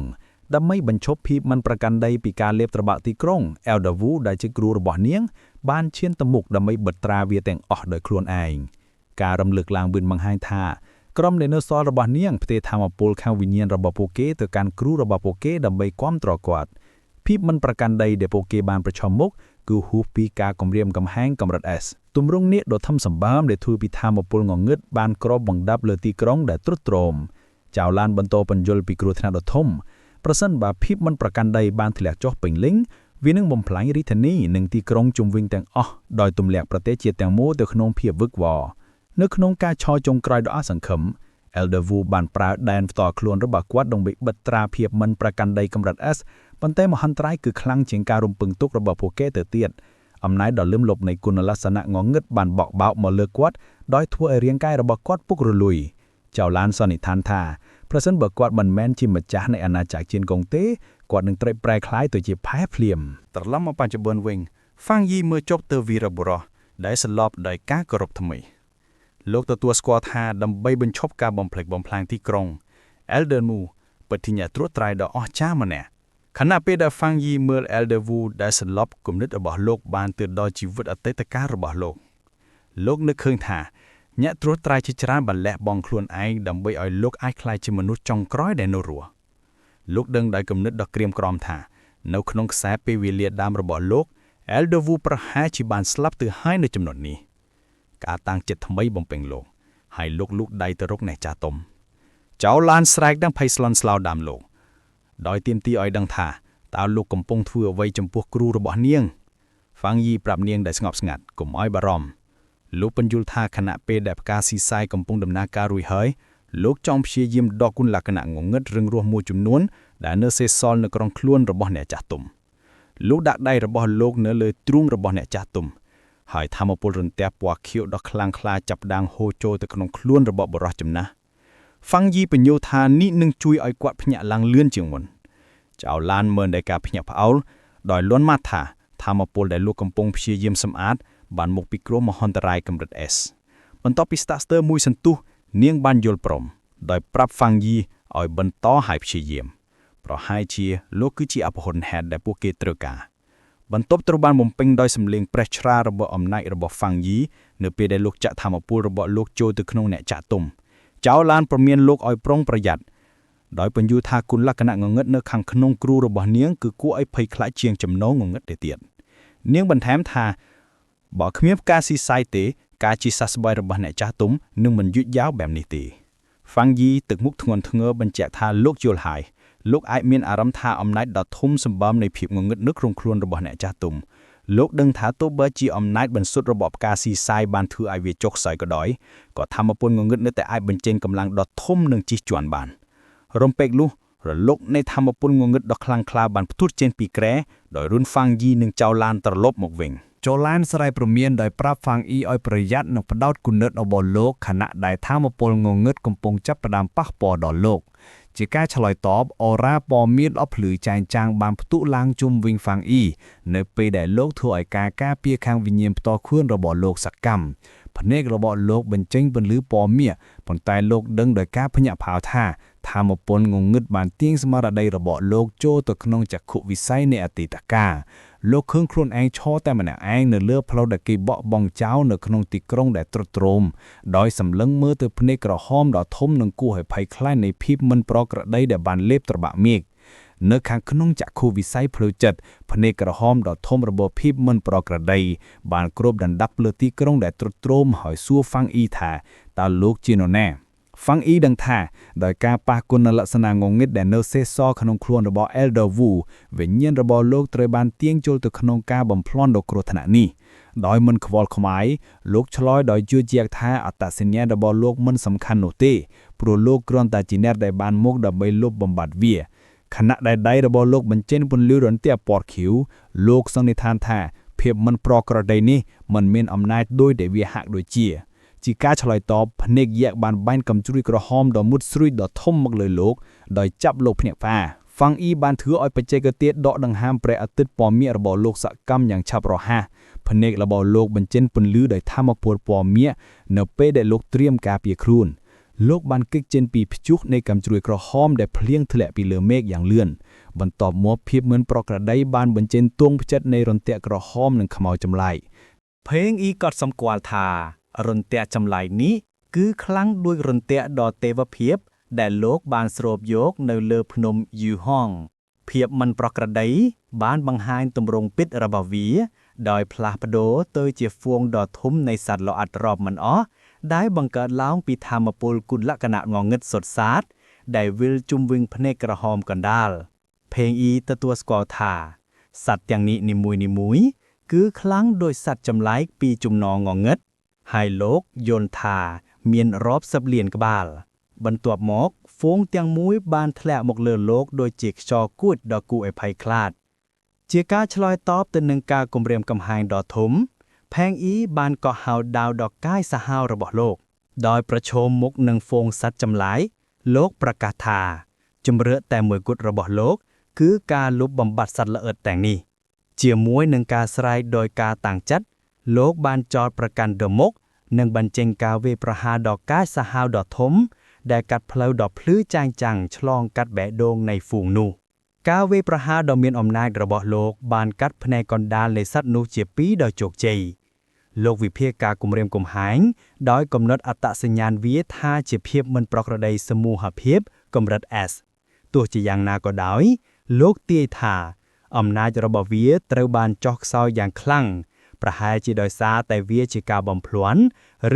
ដើម្បីបញ្ឈប់ភាពមិនប្រកាន់ដីពីការលេបត្របាក់ទីក្រុង Elderwu ដែលជាគ្រូរបស់នាងបានឈានទៅមុខដើម្បីបិទត្រាវាទាំងអស់ដោយខ្លួនឯងការរំលឹកឡើងវិញបង្ហាញថាក្រុមដែលនៅសល់របស់នាងផ្ទេរធម្មពលខាងវិញ្ញាណរបស់ពួកគេទៅកាន់គ្រូរបស់ពួកគេដើម្បីគាំទ្រគាត់ភាពមិនប្រកាន់ដីដែលពួកគេបានប្រឈមមុខគឺហួសពីការគំរាមកំហែងកម្រិត S ទម្រង់នេះដ៏ធំសម្បើមដែលធ្វើពីធម្មពលងងឹតបានគ្របបង្ដាប់លើទីក្រុងដែលទ្រុឌទ្រោមចៅឡានបន្តបញ្យល់ពីគ្រោះថ្នាក់ដ៏ធំប្រសិនបើភាពមិនប្រកាន់ដីបានធ្លាក់ចុះពេញលេញវានឹងបំផ្លាញរាជធានីនិងទីក្រុងជុំវិញទាំងអស់ដោយទម្លាក់ប្រទេសជាតិទាំងមូលទៅក្នុងភាពវឹកវរនៅក្នុងការឆោចុងក្រោយដ៏អសង្ឃឹម Elderwu បានប្រើដែនផ្ទាល់ខ្លួនរបស់គាត់ដើម្បីបិទត្រាភាពមិនប្រកាន់ដីកម្រិត S ប៉ុន្តែមហន្តរាយគឺខ្លាំងជាងការរំពឹងទុករបស់ពួកគេទៅទៀតអំណាចដ៏លឹមលប់នៃគុណលក្ខណៈងងឹតបានបក់បោកមកលើគាត់ដោយធ្វើឲ្យរាងកាយរបស់គាត់ពុករលួយចៅឡានសន្និដ្ឋានថាប្រសិនបើគាត់មិនមែនជាម្ចាស់នៃអាណាចក្រជៀនកុងទេគាត់នឹងត្រូវប្រែក្លាយទៅជាផែភ្លាមត្រឡប់មកបច្ចុប្បន្នវិញហ្វាំងយីមើលចុះទៅវីរបុរសដែលសន្លប់ដោយការគោរពថ្មីលោកទទួលស្គាល់ថាដើម្បីបញ្ឈប់ការបំផ្លិចបំផ្លាញទីក្រុង Elderwu ពិតជាអ្នកត្រួតត្រៃដ៏អស្ចារ្យម្នាក់ខណៈពេលដែលហ្វាំងយីមើល Elderwu ដែលសន្លប់គំនិតរបស់លោកបានទៅដល់ជីវិតអតីតកាលរបស់លោកនឹកឃើញថាអ្នកត្រួតត្រៃជាច្រើនបានលះបង់ខ្លួនឯងដើម្បីឲ្យលោកអាចក្លាយជាមនុស្សចុងក្រោយដែលនៅរស់លោកដឹងដោយគំនិតដ៏ក្រៀមក្រំថានៅក្នុងខ្សែពេលវេលាដើមរបស់លោក Elderwu ប្រហែលជាបានស្លាប់ទៅហើយនៅចំណុចនេះការតាំងចិត្តថ្មីបំពេញលោកហើយលោកលូកដៃទៅរកអ្នកចាស់ទុំចៅឡានស្រែកដល់ភ័យស្លន់ស្លោតាមលោក ដោយទាមទារឲ្យដឹងថាតើលោកកំពុងធ្វើអ្វីចំពោះគ្រូរបស់នាងហ្វាំងយីប្រាប់នាងដែលស្ងប់ស្ងាត់កុំឲ្យបារម្ភលោកបញ្យល់ថាខណៈពេលដែលផ្កាស៊ីសាយកំពុងដំណើរការរួចហើយលោកចង់ព្យាយាមដកគុណលក្ខណៈងងឹតរឹងរូសមួយចំនួនដែលនៅសេសសល់នៅក្នុងខ្លួនរបស់អ្នកចាស់ទុំលោកដាក់ដៃរបស់លោកនៅលើទ្រូងរបស់អ្នកចាស់ទុំហើយថាមពលរន្ទះពណ៌ខៀវដ៏ខ្លាំងក្លាចាប់ផ្ដើមហូរចូលទៅក្នុងខ្លួនរបស់បុរសចំណាស់ហ្វាំងយីបញ្យល់ថានេះនឹងជួយឲ្យគាត់ភ្ញាក់ឡើងលឿនជាងមុនចៅឡានមើលដោយការភ្ញាក់ផ្អើលដោយលន់ម៉ាត់ថាមពលដែលលោកកំពុងព្យាយាមសម្អាតបានមកពីគ្រោះមហន្តរាយកម្រិត S បន្ទាប់ពីស្តាក់ស្ទ័រមួយសន្ទុះនាងបានយល់ព្រមដោយប្រាប់ហ្វាំងយីឲ្យបន្តហើយព្យាយាមប្រហែលជាលោកគឺជាអពហុនហេតុដែលពួកគេត្រូវការបន្ទប់ត្រូវបានបំពេញដោយសម្លេងប្រេះឆ្រារបស់អំណាចរបស់ហ្វាំងយីនៅពេលដែលលោកចាក់ធម្មពលរបស់លោកចូលទៅក្នុងអ្នកចាក់ទុំចៅឡានប្រមានលោកឲ្យប្រុងប្រយ័ត្នដោយបញ្យល់ថាគុណលក្ខណៈងងឹតនៅខាងក្នុងគ្រូរបស់នាងគឺគួរឲ្យភ័យខ្លាចជាងចំណងងងឹតទៅទៀតនាងបន្ថែមថាបើគ្មានការស៊ីសាយទេការជាសះស្បើយរបស់អ្នកចាស់ទុំនឹងមិនយឺតយ៉ាវបែបនេះទេហ្វាំងយីទឹកមុខធ្ងន់ធ្ងរបញ្ជាក់ថាលោកយល់ហើយលោកអាចមានអារម្មណ៍ថាអំណាចដ៏ធំសម្បើមនៃភាពងងឹតនៅក្នុងខ្លួនរបស់អ្នកចាស់ទុំលោកដឹងថាទោះបីជាអំណាចបន្សុទ្ធរបស់ផ្កាស៊ីសាយបានធ្វើឲ្យវាចុះខ្សោយក៏ដោយក៏ធម្មពលងងឹតនៅតែអាចបញ្ចេញកម្លាំងដ៏ធំនិងជិះជាន់បានរំពេចលុះរលកនៃធម្មពលងងឹតដ៏ខ្លាំងក្លាបានផ្ទុះចេញពីគ្រែដោយរុនហ្វាំងយីនិងចៅឡានត្រឡប់មកវិញចៅឡានស្រ័យព្រមានដោយប្រាប់ហ្វាំងអ៊ីឲ្យប្រយ័ត្ននិងផ្ដោតគុណិតរបស់លោកខណៈដែលធម្មពលងងឹតកំពុងចាប់ផ្ដើមប៉ះពាល់ដល់លោកជាការឆ្លើយតបអូរ៉ាពណ៌មានអភ្លឺចែងចាំងបានផ្ទុះឡើងជុំវិញហ្វាំងអ៊ីនៅពេលដែលលោកធ្វើឲ្យការពារខាងវិញ្ញាណផ្ទាល់ខ្លួនរបស់លោកសកម្មភ្នែករបស់លោកបញ្ចេញពន្លឺពណ៌មាសប៉ុន្តែលោកដឹងដោយការភ្ញាក់ផ្អើលថាធម្មពលងងឹតបានទាញស្មារតីរបស់លោកចូលទៅក្នុងចក្ខុវិស័យនៃអតីតកាលលោកឃើញខ្លួនឯងឈរតែម្នាក់ឯងនៅលើផ្លូវដែលគេបក់បង់ចោលនៅក្នុងទីក្រុងដែលទ្រុឌទ្រោមដោយសម្លឹងមើលទៅភ្នែកក្រហមដ៏ធំនិងគួរឲ្យភ័យខ្លាចនៃភាពមិនប្រក្រតីដែលបានលេបត្របាក់មេឃនៅខាងក្នុងចក្ខុវិស័យផ្លូវចិត្តភ្នែកក្រហមដ៏ធំរបស់ភាពមិនប្រក្រតីបានគ្របដណ្ដប់លើទីក្រុងដែលទ្រុឌទ្រោមហើយសួរហ្វាំងអ៊ីថាតើលោកជានរណាហ្វាំងអ៊ីដឹងថាដោយការប៉ះគុណលក្ខណៈងងឹតដែលនៅសេសសល់ក្នុងខ្លួនរបស់ Elder Wu វិញ្ញាណរបស់លោកត្រូវបានទាញចូលទៅក្នុងការបំផ្លន់ដ៏គ្រោះថ្នាក់នេះដោយមិនខ្វល់ខ្វាយលោកឆ្លើយដោយជឿជាក់ថាអត្តសញ្ញាណរបស់លោកមិនសំខាន់នោះទេព្រោះលោកគ្រាន់តែជាអ្នកដែលបានមកដើម្បីលុបបំបាត់វាខណៈដែលដៃរបស់លោកបញ្ចេញពន្លឺរន្ទះពណ៌ខៀវលោកសន្និដ្ឋានថាភាពមិនប្រក្រតីនេះមិនមានអំណាចដោយដែលវាហាក់ដូចជាការឆ្លើយតបភ្នែកយក្សបានបាញ់កំជ្រួយក្រហមដ៏មុតស្រួយដ៏ធំមកលើលោកដោយចាប់លោកភ្នាក់ផ្អាហ្វាំងអ៊ីបានធ្វើឲ្យបច្ចេកទេសដកដង្ហើមព្រះអាទិត្យពណ៌មាសរបស់លោកសកម្មយ៉ាងឆាប់រហ័សភ្នែករបស់លោកបញ្ចេញពន្លឺដោយធម្មពលពណ៌មាសនៅពេលដែលលោកត្រៀមការពារខ្លួនលោកបានគេចចេញពីព្យុះនៃកំជ្រួយក្រហមដែលភ្លៀងធ្លាក់ពីលើមេឃយ៉ាងលឿនបន្ទាប់មកភាពមិនប្រក្រតីបានបញ្ចេញទង់ផ្ចិតនៃរន្ទះក្រហមនិងខ្មៅចម្លែកផេងអ៊ីក៏សម្គាល់ថារន្ទះចម្លែកនេះគឺខ្លាំងដូចរន្ទះដ៏ទេវភាពដែលលោកបានស្រូបយកនៅលើភ្នំយូហងភាពមិនប្រក្រតីបានបង្ហាញទម្រង់ពិតរបស់វាដោយផ្លាស់ប្ដូរទៅជាហ្វូងដ៏ធំនៃសត្វល្អិតរាប់មិនអស់ដែលបង្កើតឡើងពីធម្មពលគុណលក្ខណៈងងឹតសុទ្ធសាធដែលវិលជុំវិញភ្នែកក្រហមកណ្ដាលផេងអ៊ីទទួលស្គាល់ថាសត្វទាំងនេះនីមួយៗគឺខ្លាំងដោយសត្វចម្លែកពីចំណងងងឹតហើយលោកយល់ថាមានរាប់សិបលានក្បាលបន្ទាប់មកហ្វូងទាំងមួយបានធ្លាក់មកលើលោកដោយជាខ្យល់គួចដ៏គួរឲ្យភ័យខ្លាចជាការឆ្លើយតបទៅនឹងការគំរាមកំហែងដ៏ធំផេងអ៊ីបានកោះហៅដាវដ៏កាយសាហាវរបស់លោកដោយប្រឈមមុខនឹងហ្វូងសត្វចម្លែកលោកប្រកាសថាជំរឿតែមួយគត់របស់លោកគឺការលុបបំបាត់សត្វល្អិតទាំងនេះជាមួយនឹងការស្រែកដោយការតាំងចិត្តលោកបានចោទប្រកាន់ទៅមុខនិងបញ្ចេញការវាយប្រហារដ៏កាចសាហាវដ៏ធំដែលកាត់ផ្លូវដ៏ភ្លឺចែងចាំងឆ្លងកាត់បេះដូងនៃហ្វូងនោះការវាយប្រហារដ៏មានអំណាចរបស់លោកបានកាត់ភ្នែកកណ្ដាលនៃសត្វនោះជាពីរដោយជោគជ័យលោកវិភាគការគំរាមកំហែងដោយកំណត់អត្តសញ្ញាណវាថាជាភាពមិនប្រក្រតីសមូហភាពកម្រិត S ទោះជាយ៉ាងណាក៏ដោយលោកទាយថាអំណាចរបស់វាត្រូវបានចុះខ្សោយយ៉ាងខ្លាំងប្រហែលជាដោយសារតែវាជាការបំភ្លាន់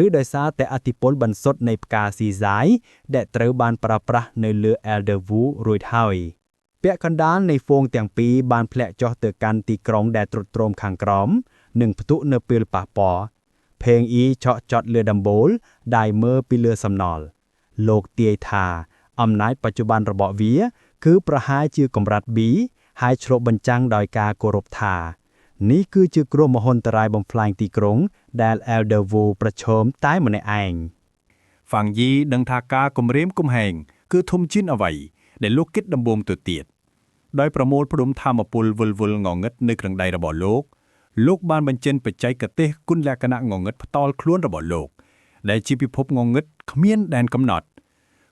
ឬដោយសារតែឥទ្ធិពលបន្សុទ្ធនៃផ្កាស៊ីសាយដែលត្រូវបានប្រើប្រាស់នៅលើ Elder Wu រួចហើយ ពាក់កណ្ដាលនៃហ្វូងទាំងពីរបានធ្លាក់ចុះទៅកាន់ទីក្រុងដែលទ្រុឌទ្រោមខាងក្រោមនិងផ្ទុះនៅពេលប៉ះពាល់ភេងអ៊ីឆក់ចត់លើដំបូលដៃមើលពីលើសំណល់លោកទាយថាអំណាចបច្ចុប្បន្នរបស់វាគឺប្រហែលជាកម្រិត B ហើយឆ្លុះបញ្ចាំងដោយការគោរពថានេះគឺជាគ្រោះមហន្តរាយបំផ្លាញទីក្រុងដែល Elderwood ប្រឈមតែម្នាក់ឯង ហ្វាំងយីដឹងថាការគំរាមកំហែងគឺធំជាងអ្វីដែលលោកគិតដំបូងទៅទៀតដោយប្រមូលផ្ដុំធម្មពលវិលវល់ងងឹតនៅក្រឹងដៃរបស់លោកបានបញ្ចេញបច្ចេកទេសគុណលក្ខណៈងងឹតផ្ទាល់ខ្លួនរបស់លោកដែលជាពិភពងងឹតគ្មានដែនកំណត់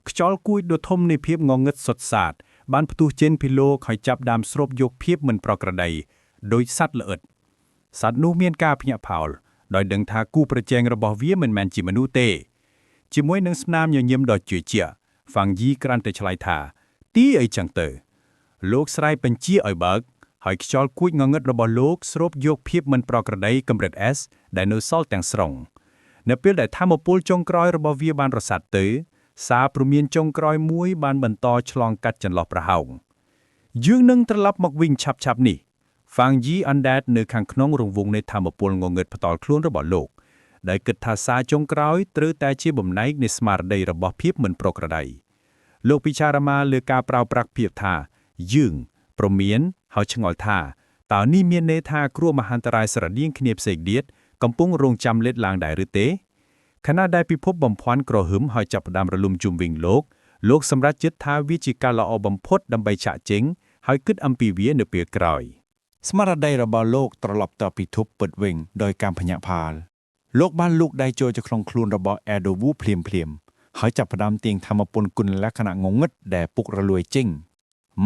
ខ្យល់គួយដ៏ធំនៃភាពងងឹតសុទ្ធសាធបានផ្ទុះចេញពីលោកហើយចាប់ដើមស្រូបយកភាពមិនប្រក្រតីដោយសត្វល្អិតសត្វនោះមានការភ្ញាក់ផោលដោយដឹងថាគូប្រជែងរបស់វាមិនមែនជាមនុស្សទេជាមួយនឹងស្នាមញញឹមដ៏ជឿជាក់ហ្វាំងយីក្រាន់តែឆ្លើយថាទីអីចឹងទៅលោកស្រែកបញ្ជាឲ្យបើកហើយខ្យល់គួចងងឹតរបស់លោកស្រូបយកភាពមិនប្រក្រតីកម្រិត S ដែលនៅសល់ទាំងស្រុងនៅពេលដែលធម្មពលចុងក្រោយរបស់វាបានរសាត់ទៅសារព្រមានចុងក្រោយមួយបានបន្តឆ្លងកាត់ចន្លោះប្រហោងយើងនឹងត្រឡប់មកវិញឆាប់ៗនេះហ្វាំងយីអណ្ដែតនៅខាងក្នុងរង្វង់នៃធម្មពលងងឹតផ្ទាល់ខ្លួនរបស់លោកដែលគិតថាសារចុងក្រោយត្រូវតែជាបំណែកនៃស្មារតីរបស់ភាពមិនប្រក្រតីលោកពិចារណាលើការប្រើប្រាស់ពាក្យថាយើងព្រមានហើយឆ្ងល់ថាតើនេះមានន័យថាគ្រោះមហន្តរាយស្រដៀងគ្នាផ្សេងទៀតកំពុងរងចាំលេតឡើងដែរឬទេខណៈដែលពិភពបំភាន់ក្រហឹមហើយចាប់ផ្ដើមរលំជុំវិញលោកសម្រេចចិត្តថាវាជាការល្អបំផុតដើម្បីចាក់ចេញហើយគិតអំពីវានៅពេលក្រោយស្មារតីរបស់លោកត្រឡប់ទៅពិភពពិតវិញដោយការភ្ញាក់ផ្អើលលោកបានលូកដៃចូលទៅក្នុងខ្លួនរបស់ Elderwood ភ្លាមៗហើយចាប់ផ្ដើមទាញធម្មពលគុណលក្ខណៈងងឹតដែលពុករលួយចេញ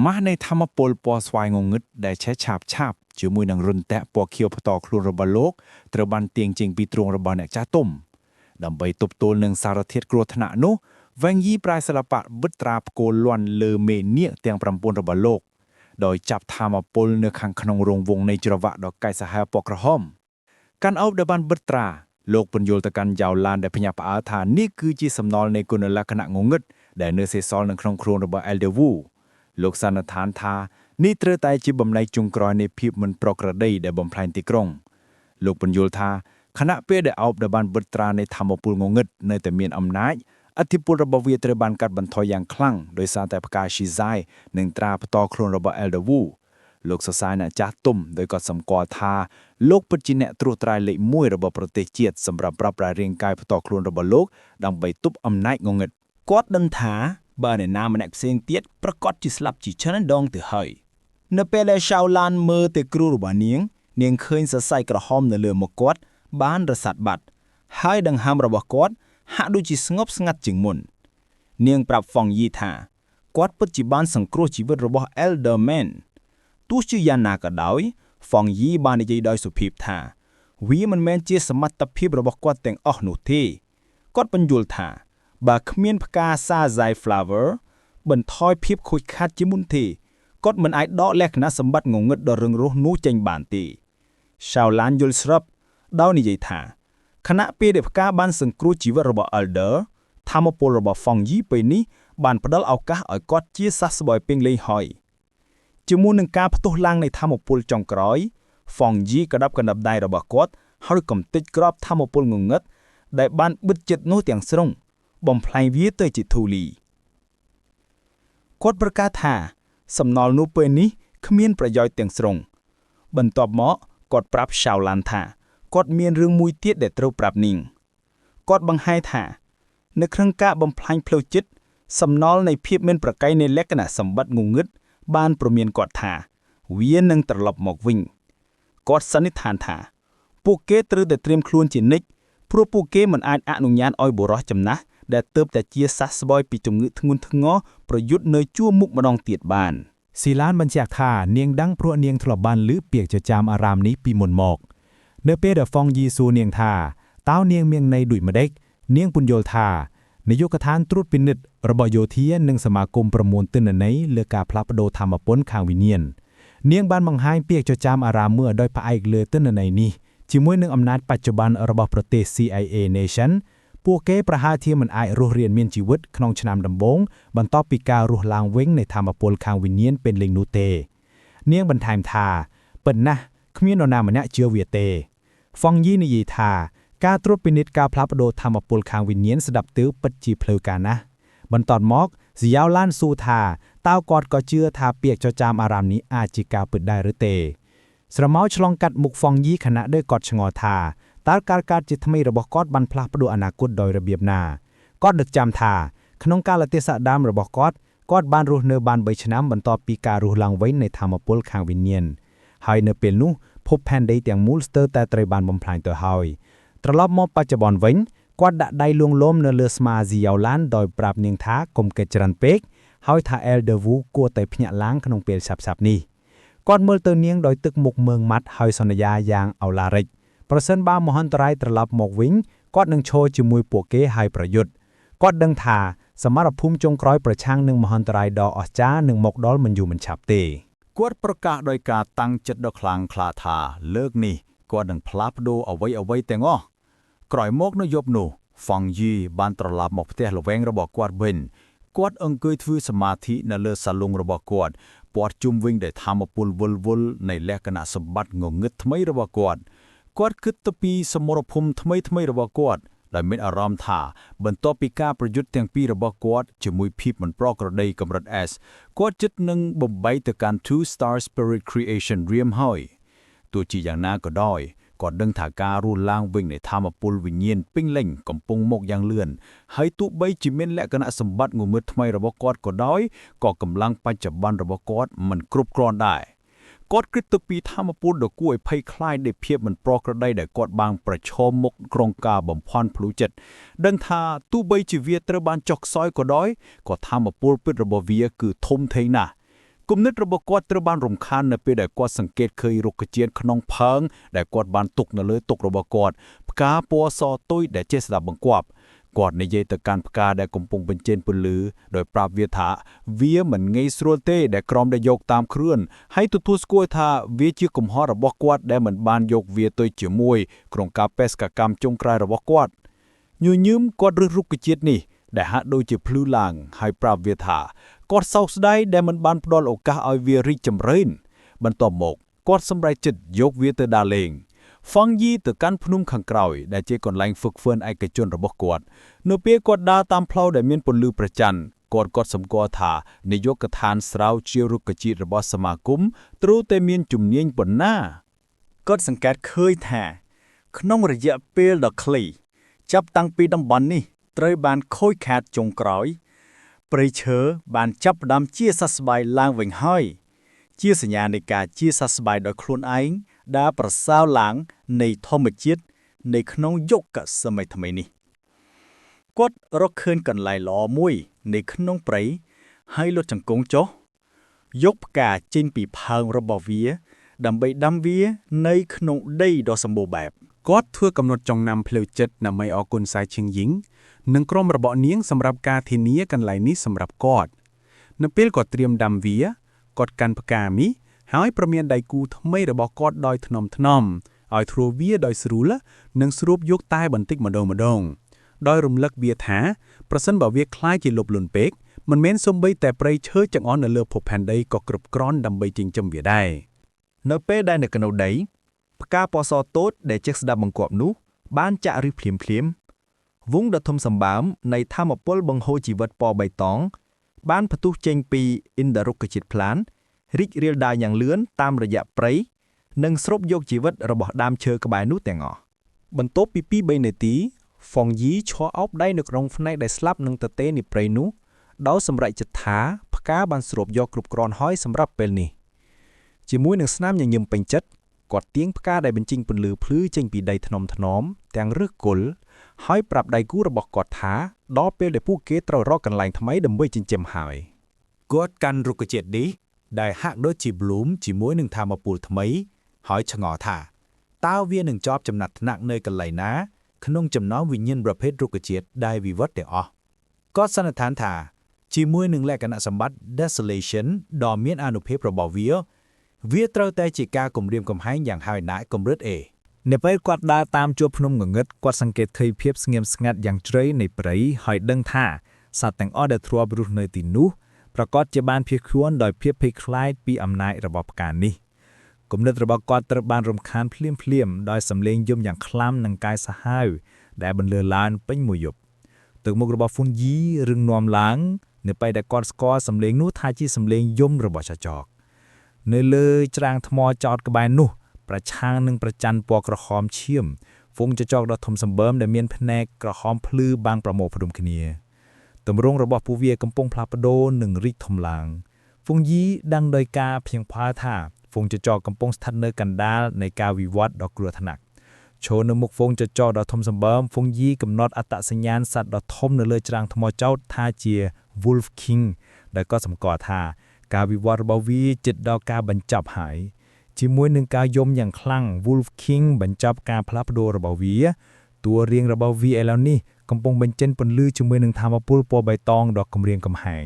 ម៉ាស់នៃធម្មពលពណ៌ស្វាយងងឹតដែលឆេះឆាបជាមួយនឹងរុនតាក់ពណ៌ខៀវផ្ទាល់ខ្លួនរបស់លោកត្រូវបានទាញចេញពីទ្រូងរបស់អ្នកចាស់ទុំដើម្បីទប់ទល់នឹងសារធាតុគ្រោះថ្នាក់នោះវ៉ាងយីប្រាយសិល្បៈបិទត្រាផ្គរលាន់លើមេនាគទាំង9របស់លោកដោយចាប់ធម្មពលនៅខាងក្នុងរង្វង់នៃច្រវាក់ដ៏កាចសាហាវពណ៌ក្រហមកាន់អោបដែលបានបិទត្រាលោកពន្យល់ទៅកាន់យ៉ាវឡានដែលភ្ញាក់ផ្អើលថានេះគឺជាសំណល់នៃគុណលក្ខណៈងងឹតដែលនៅសេសសល់នៅក្នុងខ្លួនរបស់ Elderwood លោកសន្និដ្ឋានថានេះត្រូវតែជាបំណែកចុងក្រោយនៃភាពមិនប្រក្រតីដែលបំផ្លាញទីក្រុងលោកពន្យល់ថាខណៈពេលដែលអោបដែលបានបិទត្រានៃធម្មពលងងឹតនៅតែមានអំណាចឥទ្ធិពលរបស់វាត្រូវបានកាត់បន្ថយយ៉ាងខ្លាំងដោយសារតែផ្កាស៊ីហ្សាយនិងត្រាផ្ទាល់ខ្លួនរបស់ Elderwood លោកសរសើរអ្នកចាស់ទុំដោយក៏សម្គាល់ថាលោកពិតជាអ្នកត្រួសត្រាយលេខ1របស់ប្រទេសជាតិសម្រាប់ប្រាប់ប្រារាងកាយផ្ទាល់ខ្លួនរបស់លោកដើម្បីទប់អំណាចងងឹតគាត់ដឹងថាបើអ្នកណាម្នាក់ផ្សេងទៀតប្រកាសជាស្លាប់ជាច្រើនដងទៅហើយនៅពេលដែលឆាវឡានមើលទៅគ្រូរបស់នាងឃើញសរសៃក្រហមនៅលើមុខគាត់បានរសាត់បាត់ហើយដង្ហើមរបស់គាត់ហាក់ដូចជាស្ងប់ស្ងាត់ជាងមុននាងប្រាប់ហ្វុងយីថាគាត់ពិតជាបានសង្គ្រោះជីវិតរបស់ Elderman ទោះជាយ៉ាងណាក៏ដោយហ្វុងយីបាននិយាយដោយសុភាពថាវាមិនមែនជាសមត្ថភាពរបស់គាត់ទាំងអស់នោះទេគាត់បញ្យល់ថាបើគ្មានផ្កាសាហ្សៃ flower បន្ថយភាពខូចខាតជាមុនទេគាត់មិនអាចដកលក្ខណៈសម្បត្តិងងឹតដ៏រឹងរូសនោះចេញបានទេឆាវឡានយល់ស្របដោយនិយាយថាខណៈពេលដែលផ្កាបានសង្គ្រោះជីវិតរបស់ Elder ធម្មពលរបស់ហ្វុងយីពេលនេះបានផ្ដល់ឱកាសឲ្យគាត់ជាសះស្បើយពេញលេញហើយជាមួយនឹងការផ្ទុះឡើងនៃធម្មពលចុងក្រោយហ្វុងយីក្តាប់កណ្ដាប់ដៃរបស់គាត់ហើយកំទេចក្របធម្មពលងងឹតដែលបានបិទចិត្តនោះទាំងស្រុងបំផ្លាញវាទៅជាធូលីគាត់ប្រកាសថាសំណល់នោះពេលនេះគ្មានប្រយោជន៍ទាំងស្រុងបន្ទាប់មកគាត់ប្រាប់ឆាវឡានថាគាត់មានរឿងមួយទៀតដែលត្រូវប្រាប់នាងគាត់បង្ហាញថានៅក្នុងការបំផ្លាញផ្លូវចិត្តសំណល់នៃភាពមានប្រកែកនៃលក្ខណៈសម្បត្តិងងឹតបានព្រមានគាត់ថាវានឹងត្រឡប់មកវិញគាត់សន្និដ្ឋានថាពួកគេត្រូវតែត្រៀមខ្លួនជានិច្ចព្រោះពួកគេមិនអាចអនុញ្ញាតឲ្យបុរសចំណាស់ដែលទើបតែជាសះស្បើយពីជំងឺធ្ងន់ធ្ងរប្រយុទ្ធនៅជួរមុខម្ដងទៀតបានស៊ីឡានបញ្ជាក់ថានាងដឹងព្រោះនាងធ្លាប់បានឮពាក្យចចាមអារ៉ាមនេះពីមុនមកនៅពេលដែលហ្វុងយីសួរនាងថាតើនាងមានន័យដូចម្ដេចនាងពន្យល់ថានាយកដ្ឋានត្រួតពិនិត្យរបស់យោធានិងសមាគមប្រមូលទិន្នន័យលើការផ្លាស់ប្ដូរធម្មពលខាងវិញ្ញាណនាងបានបង្ហាញពាក្យចចាមអារ៉ាមមួយដោយផ្អែកលើទិន្នន័យនេះជាមួយនឹងអំណាចបច្ចុប្បន្នរបស់ប្រទេស CIA Nation ពួកគេប្រហែលជាមិនអាចរស់រានមានជីវិតក្នុងឆ្នាំដំបូងបន្ទាប់ពីការរស់ឡើងវិញនៃធម៌ពលខាងវិញ្ញាណเป็นលេងនោះទេនាងបន្ថែមថាពិតណាស់គ្មាននរណាម្នាក់ជឿវាទេហ្វុងយីនិយាយថាការត្រួតពិនិត្យការផ្លាស់ប្ដូរធម៌ពលខាងវិញ្ញាណស្ដាប់ទៅពិតជាផ្លូវការណាស់បន្ទាប់មកស៊ីយ៉ាវឡានស៊ូថាតើគាត់ក៏ជឿថាពាក្យចចាមអារ៉ាមនេះអាចជាការពិតដែរឬទេស្រមោលឆ្លងកាត់មុខហ្វុងយីខណៈដែលគាត់ឆ្ងល់ថាតើការកើតជាថ្មីរបស់គាត់បានផ្លាស់ប្ដូរអនាគតដោយរបៀបណាគាត់នឹកចាំថាក្នុងកាលៈទេសៈដើមរបស់គាត់បានរស់នៅបាន3ឆ្នាំបន្ទាប់ពីការរស់ឡើងវិញនៃធម៌ពលខាងវិញ្ញាណហើយនៅពេលនោះភពផែនដីទាំងមូលស្ទើរតែត្រូវបានបំផ្លាញទៅហើយត្រឡប់មកបច្ចុប្បន្នវិញគាត់ដាក់ដៃលួងលោមនៅលើស្មាស៊ីយ៉ាវឡានដោយប្រាប់នាងថាកុំកិច្ចច្រើនពេកហើយថាអែលដឺវូគួរតែភ្ញាក់ឡើងក្នុងពេលឆាប់ៗនេះគាត់មើលទៅនាងដោយទឹកមុខមើងម៉ាត់ហើយសន្យាយ៉ាងឱឡារិកប្រសិនបើមហន្តរាយត្រឡប់មកវិញគាត់នឹងឈរជាមួយពួកគេហើយប្រយុទ្ធគាត់ដឹងថាសមរភូមិចុងក្រោយប្រឆាំងនឹងមហន្តរាយដ៏អស្ចារ្យនឹងមកដល់មិនយូរមិនឆាប់ទេគាត់ប្រកាសដោយការតាំងចិត្តដ៏ខ្លាំងក្លាថាលើកនេះគាត់នឹងផ្លាស់ប្ដូរអ្វីទាំងអស់ក្រោយមកនៅយប់នោះហ្វុងយីបានត្រឡប់មកផ្ទះល្វែងរបស់គាត់វិញគាត់អង្គុយធ្វើសមាធិនៅលើសាឡុងរបស់គាត់ព័ទ្ធជុំវិញដោយធម៌ពលវល់នៃលក្ខណៈសម្បត្តិងងឹតថ្មីរបស់គាត់គិតទៅពីសមរភូមិថ្មីរបស់គាត់ដែលមានអារម្មណ៍ថាបន្ទាប់ពីការប្រយុទ្ធទាំងពីររបស់គាត់ជាមួយភាពមិនប្រក្រតីកម្រិត S គាត់ជិតនឹងបំបីទៅកាន់ Two Star Spirit Creation Realm ហើយទោះជាយ៉ាងណាក៏ដោយគាត់ដឹងថាការរស់ឡើងវិញនៃធម៌ពលវិញ្ញាណពេញលេញកំពុងមកយ៉ាងលឿនហើយទោះបីជាមានលក្ខណៈសម្បត្តិងងឹតថ្មីរបស់គាត់ក៏ដោយក៏កម្លាំងបច្ចុប្បន្នរបស់គាត់មិនគ្រប់គ្រាន់ដែរគាត់គិតទៅពីធម៌ពលដ៏គួរឲ្យភ័យខ្លាចនៃភាពមិនប្រក្រតីដែលគាត់បានប្រឈមមុខក្នុងការបំភាន់ភ្លុចិត្តដឹងថាទោះបីជាវាត្រូវបានចុះខ្សោយក៏ដោយក៏ធម៌ពលពិតរបស់វាគឺធំធេងណាស់គំនិតរបស់គាត់ត្រូវបានរំខាននៅពេលដែលគាត់សង្កេតឃើញរុក្ខជាតិក្នុងផើងដែលគាត់បានទុកនៅលើតុរបស់គាត់ផ្កាពណ៌សទុយដែលចេះស្ដាប់បង្គាប់គាត់និយាយទៅកាន់ផ្កាដែលកំពុងបញ្ចេញពន្លឺដោយប្រាប់វាថាវាមិនងាយស្រួលទេដែលក្រុមដែលយកតាមគ្រឿនហើយទទួលស្គាល់ថាវាជាកំហុសរបស់គាត់ដែលមិនបានយកវាទៅជាមួយក្នុងការបេសកកម្មចុងក្រោយរបស់គាត់ញញឹមគាត់រើសរុក្ខជាតិនេះដែលហាក់ដូចជាភ្លឺឡើងហើយប្រាប់វាថាគាត់សោកស្ដាយដែលមិនបានផ្ដល់ឱកាសឲ្យវារីកចម្រើនបន្ទាប់មកគាត់សម្រេចចិត្តយកវាទៅដើរលេងហ្វុងយីទៅកាន់ភ្នំខាងក្រោយដែលជាកន្លែងហ្វឹកហ្វឺនឯកជនរបស់គាត់នៅពេលគាត់ដើរតាមផ្លូវដែលមានពន្លឺព្រះច័ន្ទគាត់សម្គាល់ថានាយកដ្ឋានស្រាវជ្រាវរុក្ខជាតិរបស់សមាគមត្រូវតែមានជំនាញប៉ុណ្ណាគាត់សង្កេតឃើញថាក្នុងរយៈពេលដ៏ខ្លីចាប់តាំងពីតំបន់នេះត្រូវបានខូចខាតចុងក្រោយព្រៃឈើបានចាប់ផ្ដើមជាសះស្បើយឡើងវិញហើយជាសញ្ញានៃការជាសះស្បើយដោយខ្លួនឯងដែលប្រសើរឡើងនៃធម្មជាតិនៅក្នុងយុគសម័យថ្មីនេះគាត់រកឃើញកន្លែងល្អមួយនៅក្នុងព្រៃហើយលុតចង្គង់ចុះយកផ្កាចេញពីផើងរបស់វាដើម្បីដាំវានៅក្នុងដីដ៏សម្បូរបែបគាត់ធ្វើកំណត់ចំណាំផ្លូវចិត្តដើម្បីអរគុណសាយឈឹងយីងនិងក្រុមរបស់នាងសម្រាប់ការធានាកន្លែងនេះសម្រាប់គាត់នៅពេលគាត់ត្រៀមដាំវាគាត់កាន់ផ្កាមីហើយប្រមានដៃគូថ្មីរបស់គាត់ដោយថ្នមឲ្យធ្រួវាដោយស្រួលនិងស្រូបយកតែបន្តិចម្ដងដោយរំលឹកវាថាប្រសិនបើវាคล้ายជាលុបលុនពេកមិនមែនសូម្បីតែព្រៃឈើចង្អុលនៅលើភពផែនដីក៏គ្រប់គ្រាន់ដើម្បីចិញ្ចឹមវាដែរនៅពេលដែលនៅក្នុងដីផ្កាពណ៌សតូចដែលចេះស្ដាប់បង្គាប់នោះបានចាក់ឫសភ្លាមវងដ៏ធំសម្បើមនៃធម្មពលបង្ហូរជីវិតពណ៌បៃតងបានផ្ទុះចេញពីអ៊ីនដារុក្ខជាតិផ្លានរីករាលដាលយ៉ាងលឿនតាមរយៈព្រៃនិងស្រូបយកជីវិតរបស់ដើមឈើក្បែរនោះទាំងអស់បន្ទាប់ពី 2-3 នាទីហ្វុងយីឈរអោបដៃនៅក្នុងផ្នែកដែលស្លាប់នឹងទទេនៃព្រៃនោះដោយសម្រេចចិត្តថាផ្កាបានស្រូបយកគ្រប់គ្រាន់ហើយសម្រាប់ពេលនេះជាមួយនឹងស្នាមញញឹមពេញចិត្តគាត់ទាញផ្កាដែលបញ្ចេញពន្លឺភ្លឺចេញពីដីថ្នមទាំងឫសគល់ហើយប្រាប់ដៃគូរបស់គាត់ថាដល់ពេលដែលពួកគេត្រូវរកកន្លែងថ្មីដើម្បីចិញ្ចឹមហើយគាត់កាន់រុក្ខជាតិនេះដែលហាក់ដូចជា bloom ជាមួយនឹងធម្មពលថ្មីហើយឆ្ងល់ថាតើវានឹងជាប់ចំណាត់ថ្នាក់នៅកន្លែងណាក្នុងចំណោមវិញ្ញាណប្រភេទរុក្ខជាតិដែលវិវត្តទាំងអស់គាត់សន្និដ្ឋានថាជាមួយនឹងលក្ខណៈសម្បត្តិ desolation ដ៏មានអានុភាពរបស់វាត្រូវតែជាការគំរាមកំហែងយ៉ាងហើយណាស់កម្រិត A នៅពេលគាត់ដើរតាមជួរភ្នំងងឹតគាត់សង្កេតឃើញភាពស្ងៀមស្ងាត់យ៉ាងជ្រៅនៃព្រៃហើយដឹងថាសត្វទាំងអស់ដែលធ្លាប់រស់នៅទីនោះប្រកាសជាបានភៀសខ្លួនដោយភាពភ័យខ្លាចពីអំណាចរបស់ផ្កានេះគំនិតរបស់គាត់ត្រូវបានរំខានភ្លាមៗដោយសំឡេងយំយ៉ាងខ្លាំងនិងកាយសាហាវដែលបន្លឺឡើងពេញមួយយប់ទឹកមុខរបស់ហ្វុនយីរឹងមាំឡើងនៅពេលដែលគាត់ស្គាល់សំឡេងនោះថាជាសំឡេងយំរបស់ចចកនៅលើច្រាំងថ្មចោតក្បែរនោះប្រឆាំងនឹងប្រច័ណ្ឌពណ៌ក្រហមឈាមហ្វុងចចកដ៏ធំសម្បើមដែលមានភ្នែកក្រហមភ្លឺបាំងប្រមូលផ្ដុំគ្នាទម្រង់របស់ពួកវាកំពុងផ្លាស់ប្ដូរនិងរីកធំឡើងហ្វុងយីដឹងដោយការភៀងផាថាហ្វុងចចកកំពុងស្ថិតនៅកណ្ដាលនៃការវិវត្តដ៏គ្រោះថ្នាក់ឈរនៅមុខហ្វុងចចកដ៏ធំសម្បើមហ្វុងយីកំណត់អត្តសញ្ញាណសត្វដ៏ធំនៅលើច្រាំងថ្មចោតថាជា Wolf King ដែលក៏សម្គាល់ថាការវិវត្តរបស់វាជិតដល់ការបញ្ចប់ហើយជាមួយនឹងការយំយ៉ាងខ្លាំង Wolf King បញ្ចប់ការផ្លាស់ប្ដូររបស់វាតួរាងរបស់វាឥឡូវនេះកំពុងបញ្ចេញពន្លឺជាមួយនឹងថាមពលពណ៌បៃតងដ៏គំរាមកំហែង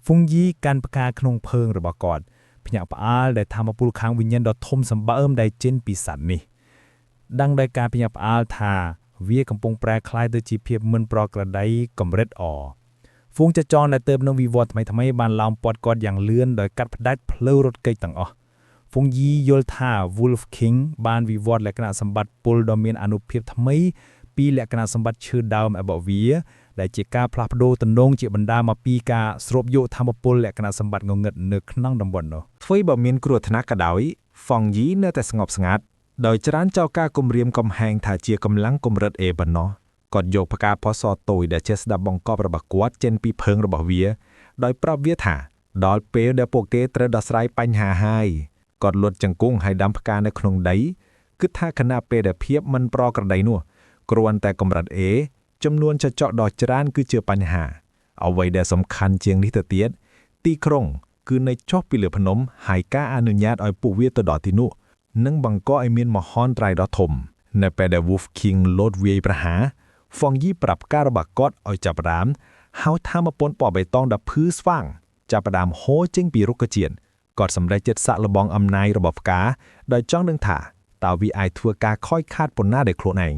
ហ្វុងយីកាន់ផ្កាក្នុងភើងរបស់គាត់ភ្ញាក់ផ្អើលដែលថាមពលខាងវិញ្ញាណដ៏ធំសម្បើមដែលចេញពីសត្វនេះដឹងដោយការភ្ញាក់ផ្អើលថាវាកំពុងប្រែក្លាយទៅជាភាពមិនប្រក្រតីកម្រិតអហ្វុងចចកដែលទៅនឹងវិវត្តថ្មីៗបានឡោមព័ទ្ធគាត់យ៉ាងលឿនដោយកាត់ផ្ដាច់ផ្លូវរត់គេចទាំងអស់ហ្វុងយីយល់ថា Wolf King បានវិវត្តលក្ខណៈសម្បត្តិពុលដ៏មានអានុភាពថ្មីពីលក្ខណៈសម្បត្តិឈើដើមរបស់វាដែលជាការផ្លាស់ប្ដូរទំនងជាបណ្ដាលមកពីការស្រូបយកធម្មពលលក្ខណៈសម្បត្តិងងឹតនៅក្នុងតំបន់នោះអ្វីបើមានគ្រោះថ្នាក់ក៏ដោយហ្វុងយីនៅតែស្ងប់ស្ងាត់ដោយច្រានចោលការគំរាមកំហែងថាជាកម្លាំងកម្រិត A ប៉ុណ្ណោះគាត់យកផ្កាផសតូចដែលជាស្ដាប់បង្កប់របស់គាត់ចេញពីភើងរបស់វាដោយប្រាប់វាថាដល់ពេលដែលពួកគេត្រូវដោះស្រាយបញ្ហាហើយគាត់លួចចង្គង់ហើយដាំផ្កានៅក្នុងដីគិតថាខណៈពេលដែលភាពមិនប្រក្រតីនោះគ្រាន់តែកម្រិត A ចំនួនចចកដ៏ច្រើនគឺជាបញ្ហាអ្វីដែលសំខាន់ជាងនេះទៅទៀតទីក្រុងគឺនៅចុះពីលើភ្នំហើយការអនុញ្ញាតឲ្យពួកវាទៅដល់ទីនោះនឹងបង្កឲ្យមានមហន្តរាយដ៏ធំនៅពេលដែល Wolf King លោតវាយប្រហារហ្វុងយីប្រាប់ការរបស់គាត់ឲ្យចាប់ផ្ដើមហៅថាមពលពណ៌បៃតងដ៏ភឺស្វាងចាប់ផ្ដើមហូរចេញពីរុក្ខជាតិគាត់សម្រេចចិត្តសាក់លបងអំណាចរបស់ផ្កាដោយចង់ដឹងថាតើវាអាចធ្វើការខ້ອຍខាតប៉ុណ្ណាដោយខ្លួនឯង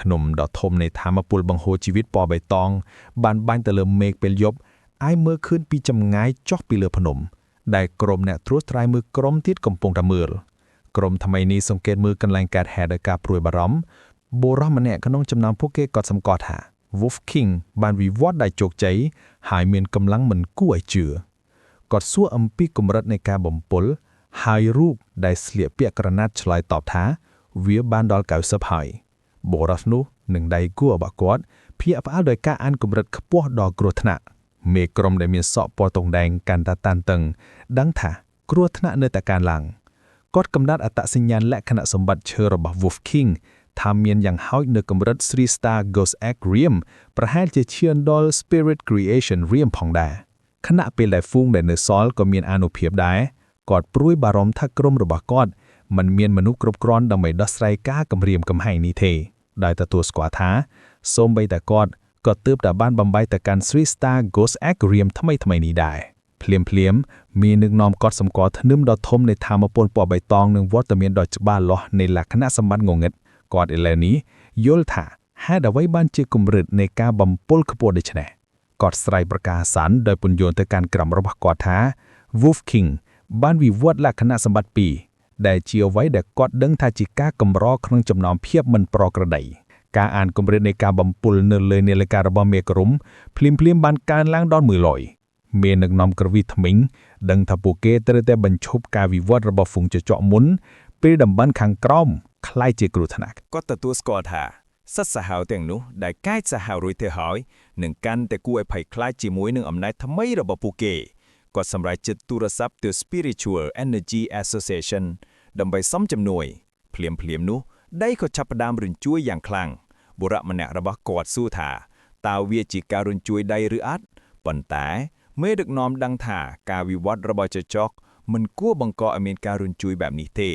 ធ្នំដ៏ធំនៃថាមពលបង្ហូរជីវិតពណ៌បៃតងបានបាញ់ទៅលើមេឃពេលយប់អាចមើលឃើញពីចម្ងាយចុះពីលើភ្នំដែលក្រុមអ្នកត្រួសត្រាយមើលក្រុមទៀតកំពុងតែមើលក្រុមថ្មីនេះសង្កេតមើលកន្លែងកើតហេតុដោយការព្រួយបារម្ភបុរសម្នាក់ក្នុងចំណោមពួកគេក៏សម្គាល់ថា Wolf King បានវិវត្តដោយជោគជ័យហើយមានកម្លាំងមិនគួរឲ្យជឿគាត់សួរអំពីកម្រិតនៃការបំពុលហើយរូបដែលស្លៀកពាក់ក្រណាត់ឆ្លើយតបថាវាបានដល់90ហើយបុរសនោះនឹងដៃគូរបស់គាត់ភ័យផ្អើលដោយការអានកម្រិតខ្ពស់ដល់គ្រោះថ្នាក់មេក្រុមដែលមានសក់ពណ៌ទង់ដែងកាន់តែតានតឹងដឹងថាគ្រោះថ្នាក់នៅតែកើនឡើងគាត់កំណត់អត្តសញ្ញាណលក្ខណៈសម្បត្តិឈើរបស់ Wolf King ថាមានយ៉ាងហោចនៅកម្រិត 3 Star Ghost Egg Realm ប្រហែលជាឈានដល់ Spirit Creation Realm ផងដែរខណៈពេលដែលហ្វូងដែលនៅសល់ក៏មានអានុភាពដែរគាត់ព្រួយបារម្ភថាក្រុមរបស់គាត់មិនមានមនុស្សគ្រប់គ្រាន់ដើម្បីដោះស្រាយការគំរាមកំហែងនេះទេដោយទទួលស្គាល់ថាសូម្បីតែគាត់ក៏ទើបតែបានបំបីទៅកាន់ 3 Star Ghost Egg Realm ថ្មីនេះដែរភ្លាមមាននឹងនាំគាត់សម្គាល់ធ្នឹមដ៏ធំនៃថាមពលពណ៌បៃតងនិងវត្តមានដ៏ច្បាស់លាស់នៃលក្ខណៈសម្បត្តិងងឹតគាត់ឥឡូវនេះយល់ថាហេតុអ្វីបានជាគំរិតនៃការបំពុលខ្ពស់ដូច្នេះគាត់ស្រ័យប្រកាសសានដោយពន្យល់ទៅកាន់ក្រុមរបស់គាត់ថា Wolf King បានវិវត្តលក្ខណៈសម្បត្តិពីរដែលជាអ្វីដែលគាត់ដឹងថាជាការកម្រក្នុងចំណោមភាពមិនប្រក្រតីការអានគម្រិតនៃការបំពុលនៅលើនាឡិការបស់មេក្រុមភ្លាមបានកើនឡើងដល់100មាននឹងនាំក្រវីថ្មីងដឹងថាពួកគេត្រូវតែបញ្ឈប់ការវិវត្តរបស់ហ្វុងចចកមុនពេលតំបន់ខាងក្រោមคล้ายជាគ្រោះថ្នាក់គាត់ទទួលស្គាល់ថាសត្វសាហាវទាំងនោះដែលកាចសាហាវរួចទៅហើយនឹងកាន់តែគួរឲ្យភ័យខ្លាចជាមួយនឹងអំណាចថ្មីរបស់ពួកគេគាត់សម្រេចចិត្តទូរស័ព្ទទៅ Spiritual Energy Association ដើម្បីសុំជំនួយភ្លាមនោះដៃក៏ចាប់ផ្ដើមរញ្ជួយយ៉ាងខ្លាំងបុរសម្នាក់របស់គាត់សួរថាតើវាជាការរញ្ជួយដៃឬអត់ប៉ុន្តែមេដឹកនាំដឹងថាការវិវត្តរបស់ចចកមិនគួរបង្កឲ្យមានការរញ្ជួយបែបនេះទេ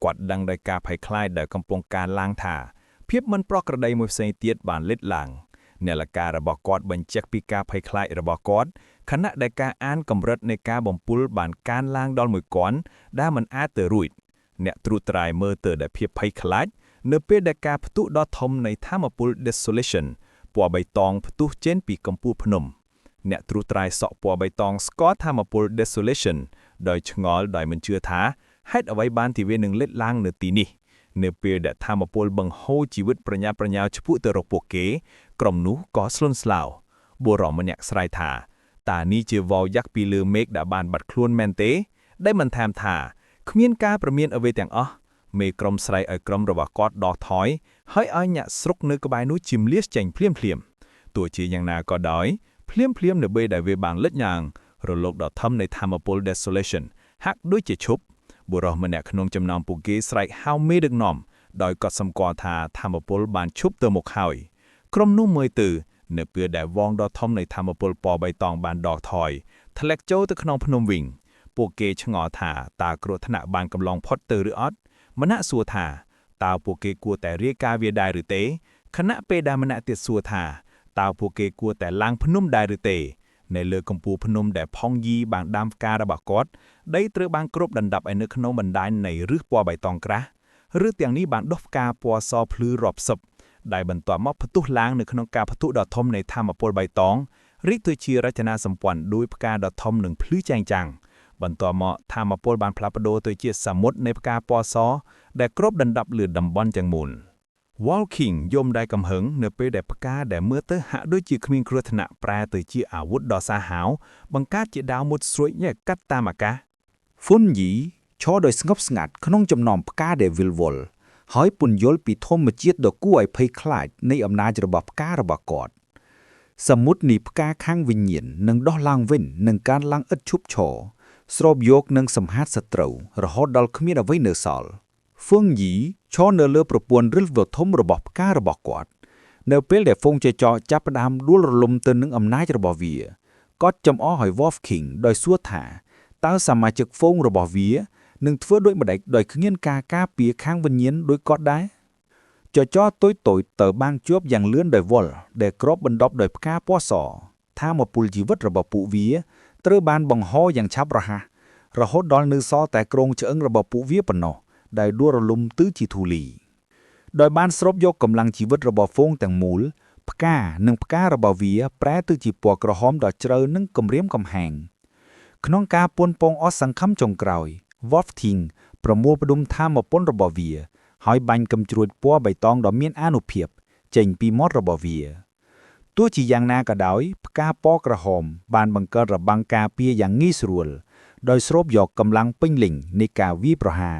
គាត់ដឹងដោយការភ័យខ្លាចដែលកំពុងកើនឡើងថាភាពមិនប្រក្រតីមួយផ្សេងទៀតបានលេចឡើងនាឡិការបស់គាត់បញ្ជាក់ពីការភ័យខ្លាចរបស់គាត់ខណៈដែលការអានកម្រិតនៃការបំពុលបានកើនឡើងដល់1គន់ដែលមិនអាចទៅរួចអ្នកត្រួតត្រាយមើលទៅដោយភាពភ័យខ្លាច នៅពេលដែលការផ្ទុះដ៏ធំនៃថាមពល Desolation ពណ៌បៃតងផ្ទុះចេញពីកំពូលភ្នំអ្នកត្រួសត្រាយសក់ពណ៌បៃតងស្គាល់ថាមពល Desolation ដោយឆ្ងល់ដោយមិនជឿថាហេតុអ្វីបានទីវានឹងលេចឡើងនៅទីនេះនៅពេលដែលថាមពលបង្ហូរជីវិតប្រញាប់ប្រញាល់ឆ្ពោះទៅរកពួកគេក្រុមនោះក៏ស្លន់ស្លោបុរសម្នាក់ស្រែកថាតើនេះជាវ៉លយ៉ាក់ពីលើមេឃដែលបានបាត់ខ្លួនមែនទេដែលមិនថែមថាគ្មានការប្រមានអ្វីទាំងអស់មេក្រុមស្រែកឲ្យក្រុមរបស់គាត់ដកថយហើយឲ្យញាក់ស្រុកនៅក្បែរនោះជិមលៀសចេញភ្លាមទោះជាយ៉ាងណាក៏ដោយភ្លាមនៅពេលដែលវាបានលេចយ៉ាងរលកដ៏ធំនៃថាមពល Desolation ហាក់ដូចជាឈប់បុរសម្នាក់ក្នុងចំណោមពួកគេស្រែកហៅមេដឹកនាំដោយកត់សម្គាល់ថាថាមពលបានឈប់ទៅមុខហើយក្រុមនោះមើលទៅនៅពេលដែលវងដ៏ធំនៃថាមពលពណ៌បៃតងបានដកថយធ្លាក់ចូលទៅក្នុងភ្នំវិញពួកគេឆ្ងល់ថាតើគ្រោះថ្នាក់បានកំឡុងផុតទៅឬអត់ម្នាក់សួរថាតើពួកគេគួរតែរាយការណ៍វាដែរឬទេខណៈពេលដែលម្នាក់ទៀតសួរថាតើពួកគេគួរតែឡើងភ្នំដែរឬទេនៅលើកំពូលភ្នំដែលផុងយីបានដាំផ្ការបស់គាត់ដីត្រូវបានគ្របដណ្ដប់ឲ្យនៅក្នុងបណ្ដាញនៃឫសពណ៌បៃតងក្រាស់ឬទាំងនេះបានដុះផ្កាពណ៌សភ្លឺរាប់សិបដែលបន្ទាប់មកផ្ទុះឡើងនៅក្នុងការផ្ទុះដ៏ធំនៃថាមពលបៃតងរីកទៅជារចនាសម្ព័ន្ធដោយផ្កាដ៏ធំនិងភ្លឺចែងចាំងបន្ទាប់មកថាមពលបានផ្លាស់ប្ដូរទៅជាសមុទ្រនៃផ្កាពណ៌សដែលគ្របដណ្ដប់លើតំបន់ទាំងមូល Walking យំដែលកំហឹងនៅពេលដែលផ្កាដែលមើលទៅហាក់ដូចជាគ្មានគ្រោះថ្នាក់ប្រែទៅជាអាវុធដ៏សាហាវបង្កើតជាដាវមុតស្រួចញែកកាត់តាមអាកាស ហ្វុនយីឈរដោយស្ងប់ស្ងាត់ក្នុងចំណោមផ្កាដែលវិលវល់ហើយពន្យល់ពីធម្មជាតិដ៏គួរឲ្យភ័យខ្លាចនៃអំណាចរបស់ផ្ការបស់គាត់សមុទ្រនេះផ្កាខាងវិញ្ញាណនឹងដោះឡើងវិញនឹងការឡើងឥតឈប់ឈរស្រូបយកនឹងសម្ហាតសត្រូវរហូតដល់គ្មានអ្វីនៅសល់ហ្វុងយីឈរនៅលើប្រព័ន្ធរិលដ៏ធំរបស់ផ្ការបស់គាត់នៅពេលដែលហ្វុងចេចោចាប់ផ្ដើមដួលរលំទៅនឹងអំណាចរបស់វាគាត់ចំអកឲ្យ Wolf King ដោយសួរថាតើសមាជិកហ្វុងរបស់វានឹងធ្វើដូចម្ដេចដោយគ្មានការការពារខាងវិញ្ញាណដោយគាត់ដែរចចោទុយទៅបាំងជាប់យ៉ាងលឿនដោយវល់ដែលគ្របបណ្ដប់ដោយផ្កាពណ៌សថាមពលជីវិតរបស់ពួកវាត្រូវបានបង្ហោរយ៉ាងឆាប់រហ័សរហូតដល់នៅសល់តែគ្រោងឆ្អឹងរបស់ពួកវាប៉ុណ្ណោះដែលដួលរលំទៅជាធូលីដោយបានស្រូបយកកម្លាំងជីវិតរបស់ហ្វូងទាំងមូលផ្កានិងផ្ការបស់វាប្រែទៅជាពណ៌ក្រហមដ៏ជ្រៅនិងគំរាមកំហែងក្នុងការពន់ពងអស់សង្ឃឹមចុងក្រោយ Wolf King ប្រមូលផ្ដុំថាមពលរបស់វាហើយបាញ់កំជ្រួចពណ៌បៃតងដ៏មានអានុភាពចេញពីមាត់របស់វាទោះជាយ៉ាងណាក៏ដោយផ្កាពណ៌ក្រហមបានបង្កើតរបាំងការពារយ៉ាងងាយស្រួលដោយស្រូបយកកម្លាំងពេញលេញនៃការវាយប្រហារ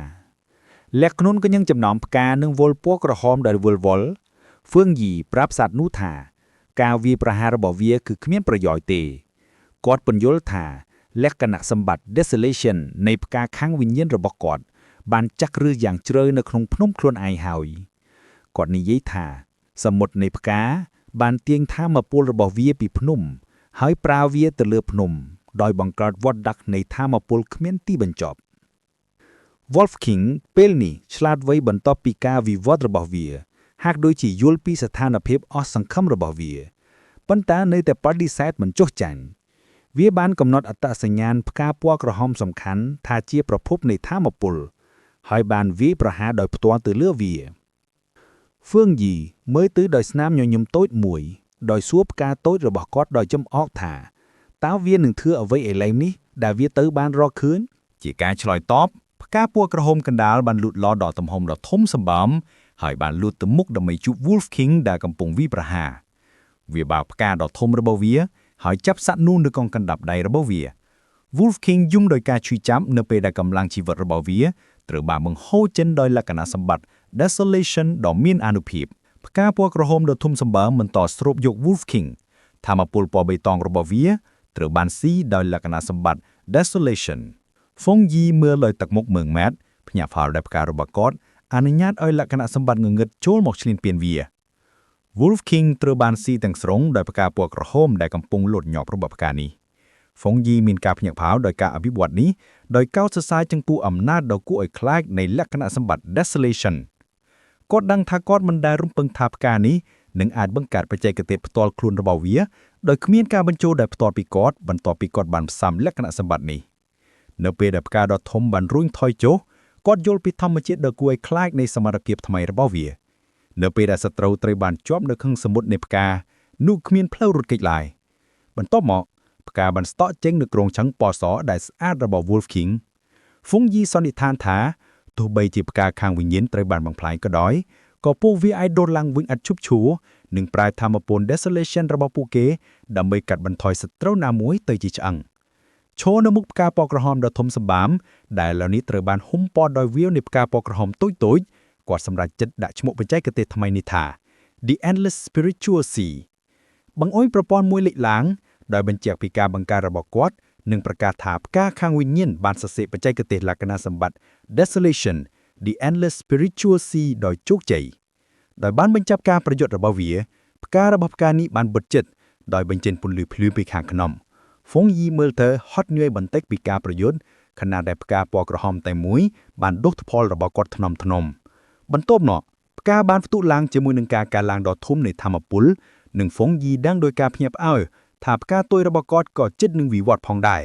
លក្ខណៈក៏ยังចំណោមផ្កានិងវល់ពណ៌ក្រហមដែលវិលវល់ហ្វឿងយីប្រាប់សត្វនោះថាការវាយប្រហាររបស់វាគឺគ្មានប្រយោជន៍ទេគាត់ពន្យល់ថាលក្ខណៈសម្បត្តិ Desolation នៃផ្កាខាងវិញ្ញាណរបស់គាត់បានចាក់ឫសយ៉ាងជ្រៅនៅក្នុងភ្នំខ្លួនឯងហើយគាត់និយាយថាសមុទ្រនៃផ្កាបានទាញថាមពលរបស់វាពីភ្នំហើយប្រើវាទៅលើភ្នំដោយបង្កើតវដ្តដាក់នៃថាមពលគ្មានទីបញ្ចប់ Wolf King ពេលនេះឆ្លាតវៃបន្ទាប់ពីការវិវត្តរបស់វាហាក់ដូចជាយល់ពីស្ថានភាពអស់សង្ឃឹមរបស់វាប៉ុន្តែនៅតែបដិសេធមិនចុះចាញ់វាបានកំណត់អត្តសញ្ញាណផ្កាពណ៌ក្រហមសំខាន់ថាជាប្រភពនៃថាមពលហើយបានវាយប្រហារដោយផ្ទាល់ទៅលើវាហ្វឿងយីមើលទៅដោយស្នាមញញឹមតូចមួយដោយសួរផ្កាតូចរបស់គាត់ដោយចំអកថាតើវានឹងធ្វើអ្វីឥឡូវនេះដែលវាទៅបានរកឃើញជាការឆ្លើយតបផ្កាពណ៌ក្រហមកណ្ដាលបានលូតលាស់ដល់ទំហំដ៏ធំសម្បើមហើយបានលូតទៅមុខដើម្បីជួប Wolf King ដែលកំពុងវាយប្រហារវាបើកផ្កាដ៏ធំរបស់វាហើយចាប់សត្វនោះនៅកងកណ្ដាប់ដៃរបស់វា Wolf King យំដោយការឈឺចាប់នៅពេលដែលកម្លាំងជីវិតរបស់វាត្រូវបានបង្ហូរចេញដោយលក្ខណៈសម្បត្តិ Desolation ដ៏មានអានុភាពផ្កាពណ៌ក្រហមដ៏ធំសម្បើមបន្តស្រូបយក Wolf King ថាមពលពណ៌បៃតងរបស់វាត្រូវបានស៊ីដោយលក្ខណៈសម្បត្តិ Desolation ហ្វុងយីមើលលើទឹកមុខមើងម៉ាត់ភ្ញាក់ផ្អើលដោយផ្ការបស់គាត់អនុញ្ញាតឲ្យលក្ខណៈសម្បត្តិងងឹតចូលមកឈ្លានពានវា Wolf King ត្រូវបានស៊ីទាំងស្រុងដោយផ្កាពណ៌ក្រហមដែលកំពុងលូតញាប់របស់ផ្កានេះហ្វុងយីមានការភ្ញាក់ផ្អើលដោយការអភិវឌ្ឍនេះដោយកោតសរសើរចំពោះអំណាចដ៏គួរឲ្យខ្លាចនៃលក្ខណៈសម្បត្តិ Desolation គាត់ដឹងថាគាត់មិនដែលរំពឹងថាផ្កានេះនឹងអាចបង្កើតបច្ចេកទេសផ្ទាល់ខ្លួនរបស់វាដោយគ្មានការបញ្ចូលដែលផ្ទាល់ពីគាត់បន្ទាប់ពីគាត់បានផ្សំលក្ខណៈសម្បត្តិនេះនៅពេលដែលផ្កាដ៏ធំបានរួញថយចុះ គាត់យល់ពីធម្មជាតិដ៏គួរឲ្យខ្លាចនៃសមត្ថភាពថ្មីរបស់វានៅពេលដែលសត្រូវត្រូវបានជាប់នៅក្នុងសមុទ្រនៃផ្កានោះគ្មានផ្លូវរត់គេចឡើយបន្ទាប់មកផ្កាបានស្តក់ចេញនៅក្រងឆឹងពណ៌សដែលស្អាតរបស់ Wolf King ហ្វុងយីសន្និដ្ឋានថាទោះបីជាផ្កាខាងវិញ្ញាណត្រូវបានបំផ្លាញក៏ដោយក៏ពួកវាអាចដុតឡើងវិញឥតឈប់ឈរនិងប្រែធម្មពល Desolation របស់ពួកគេដើម្បីកាត់បន្ថយសត្រូវណាមួយទៅជាឆ្អឹងឈរនៅមុខផ្កាពណ៌ក្រហមដ៏ធំសម្បើមដែលឥឡូវនេះត្រូវបានហ៊ុំព័ទ្ធដោយវាវនៃផ្កាពណ៌ក្រហមតូចៗគាត់សម្រេចចិត្តដាក់ឈ្មោះបច្ចេកទេសថ្មីនេះថា The Endless Spiritual Sea បង្អុយប្រព័ន្ធមួយលេចឡើងដោយបញ្ជាក់ពីការបង្កើតរបស់គាត់និងប្រកាសថាផ្កាខាងវិញ្ញាណបានសរសេរបច្ចេកទេសលក្ខណៈសម្បត្តិ Desolation The Endless Spiritual Sea ដោយជោគជ័យដោយបានបញ្ចប់ការប្រយុទ្ធរបស់វាផ្ការបស់ផ្កានេះបានបិទជិតដោយបញ្ចេញពន្លឺភ្លឺពីខាងក្នុងហ្វុងយីមើលទៅហត់នឿយបន្តិចពីការប្រយុទ្ធខណៈដែលផ្កាពណ៌ក្រហមតែមួយបានដុសផលរបស់គាត់ថ្នមបន្ទាប់មកផ្កាបានផ្ទុះឡើងជាមួយនឹងការកើនឡើងដ៏ធំនៃធម្មពលនិងហ្វុងយីដឹងដោយការភ្ញាក់ផ្អើលថាផ្កាទុយរបស់គាត់ក៏ជិតនឹងវិវត្តផងដែរ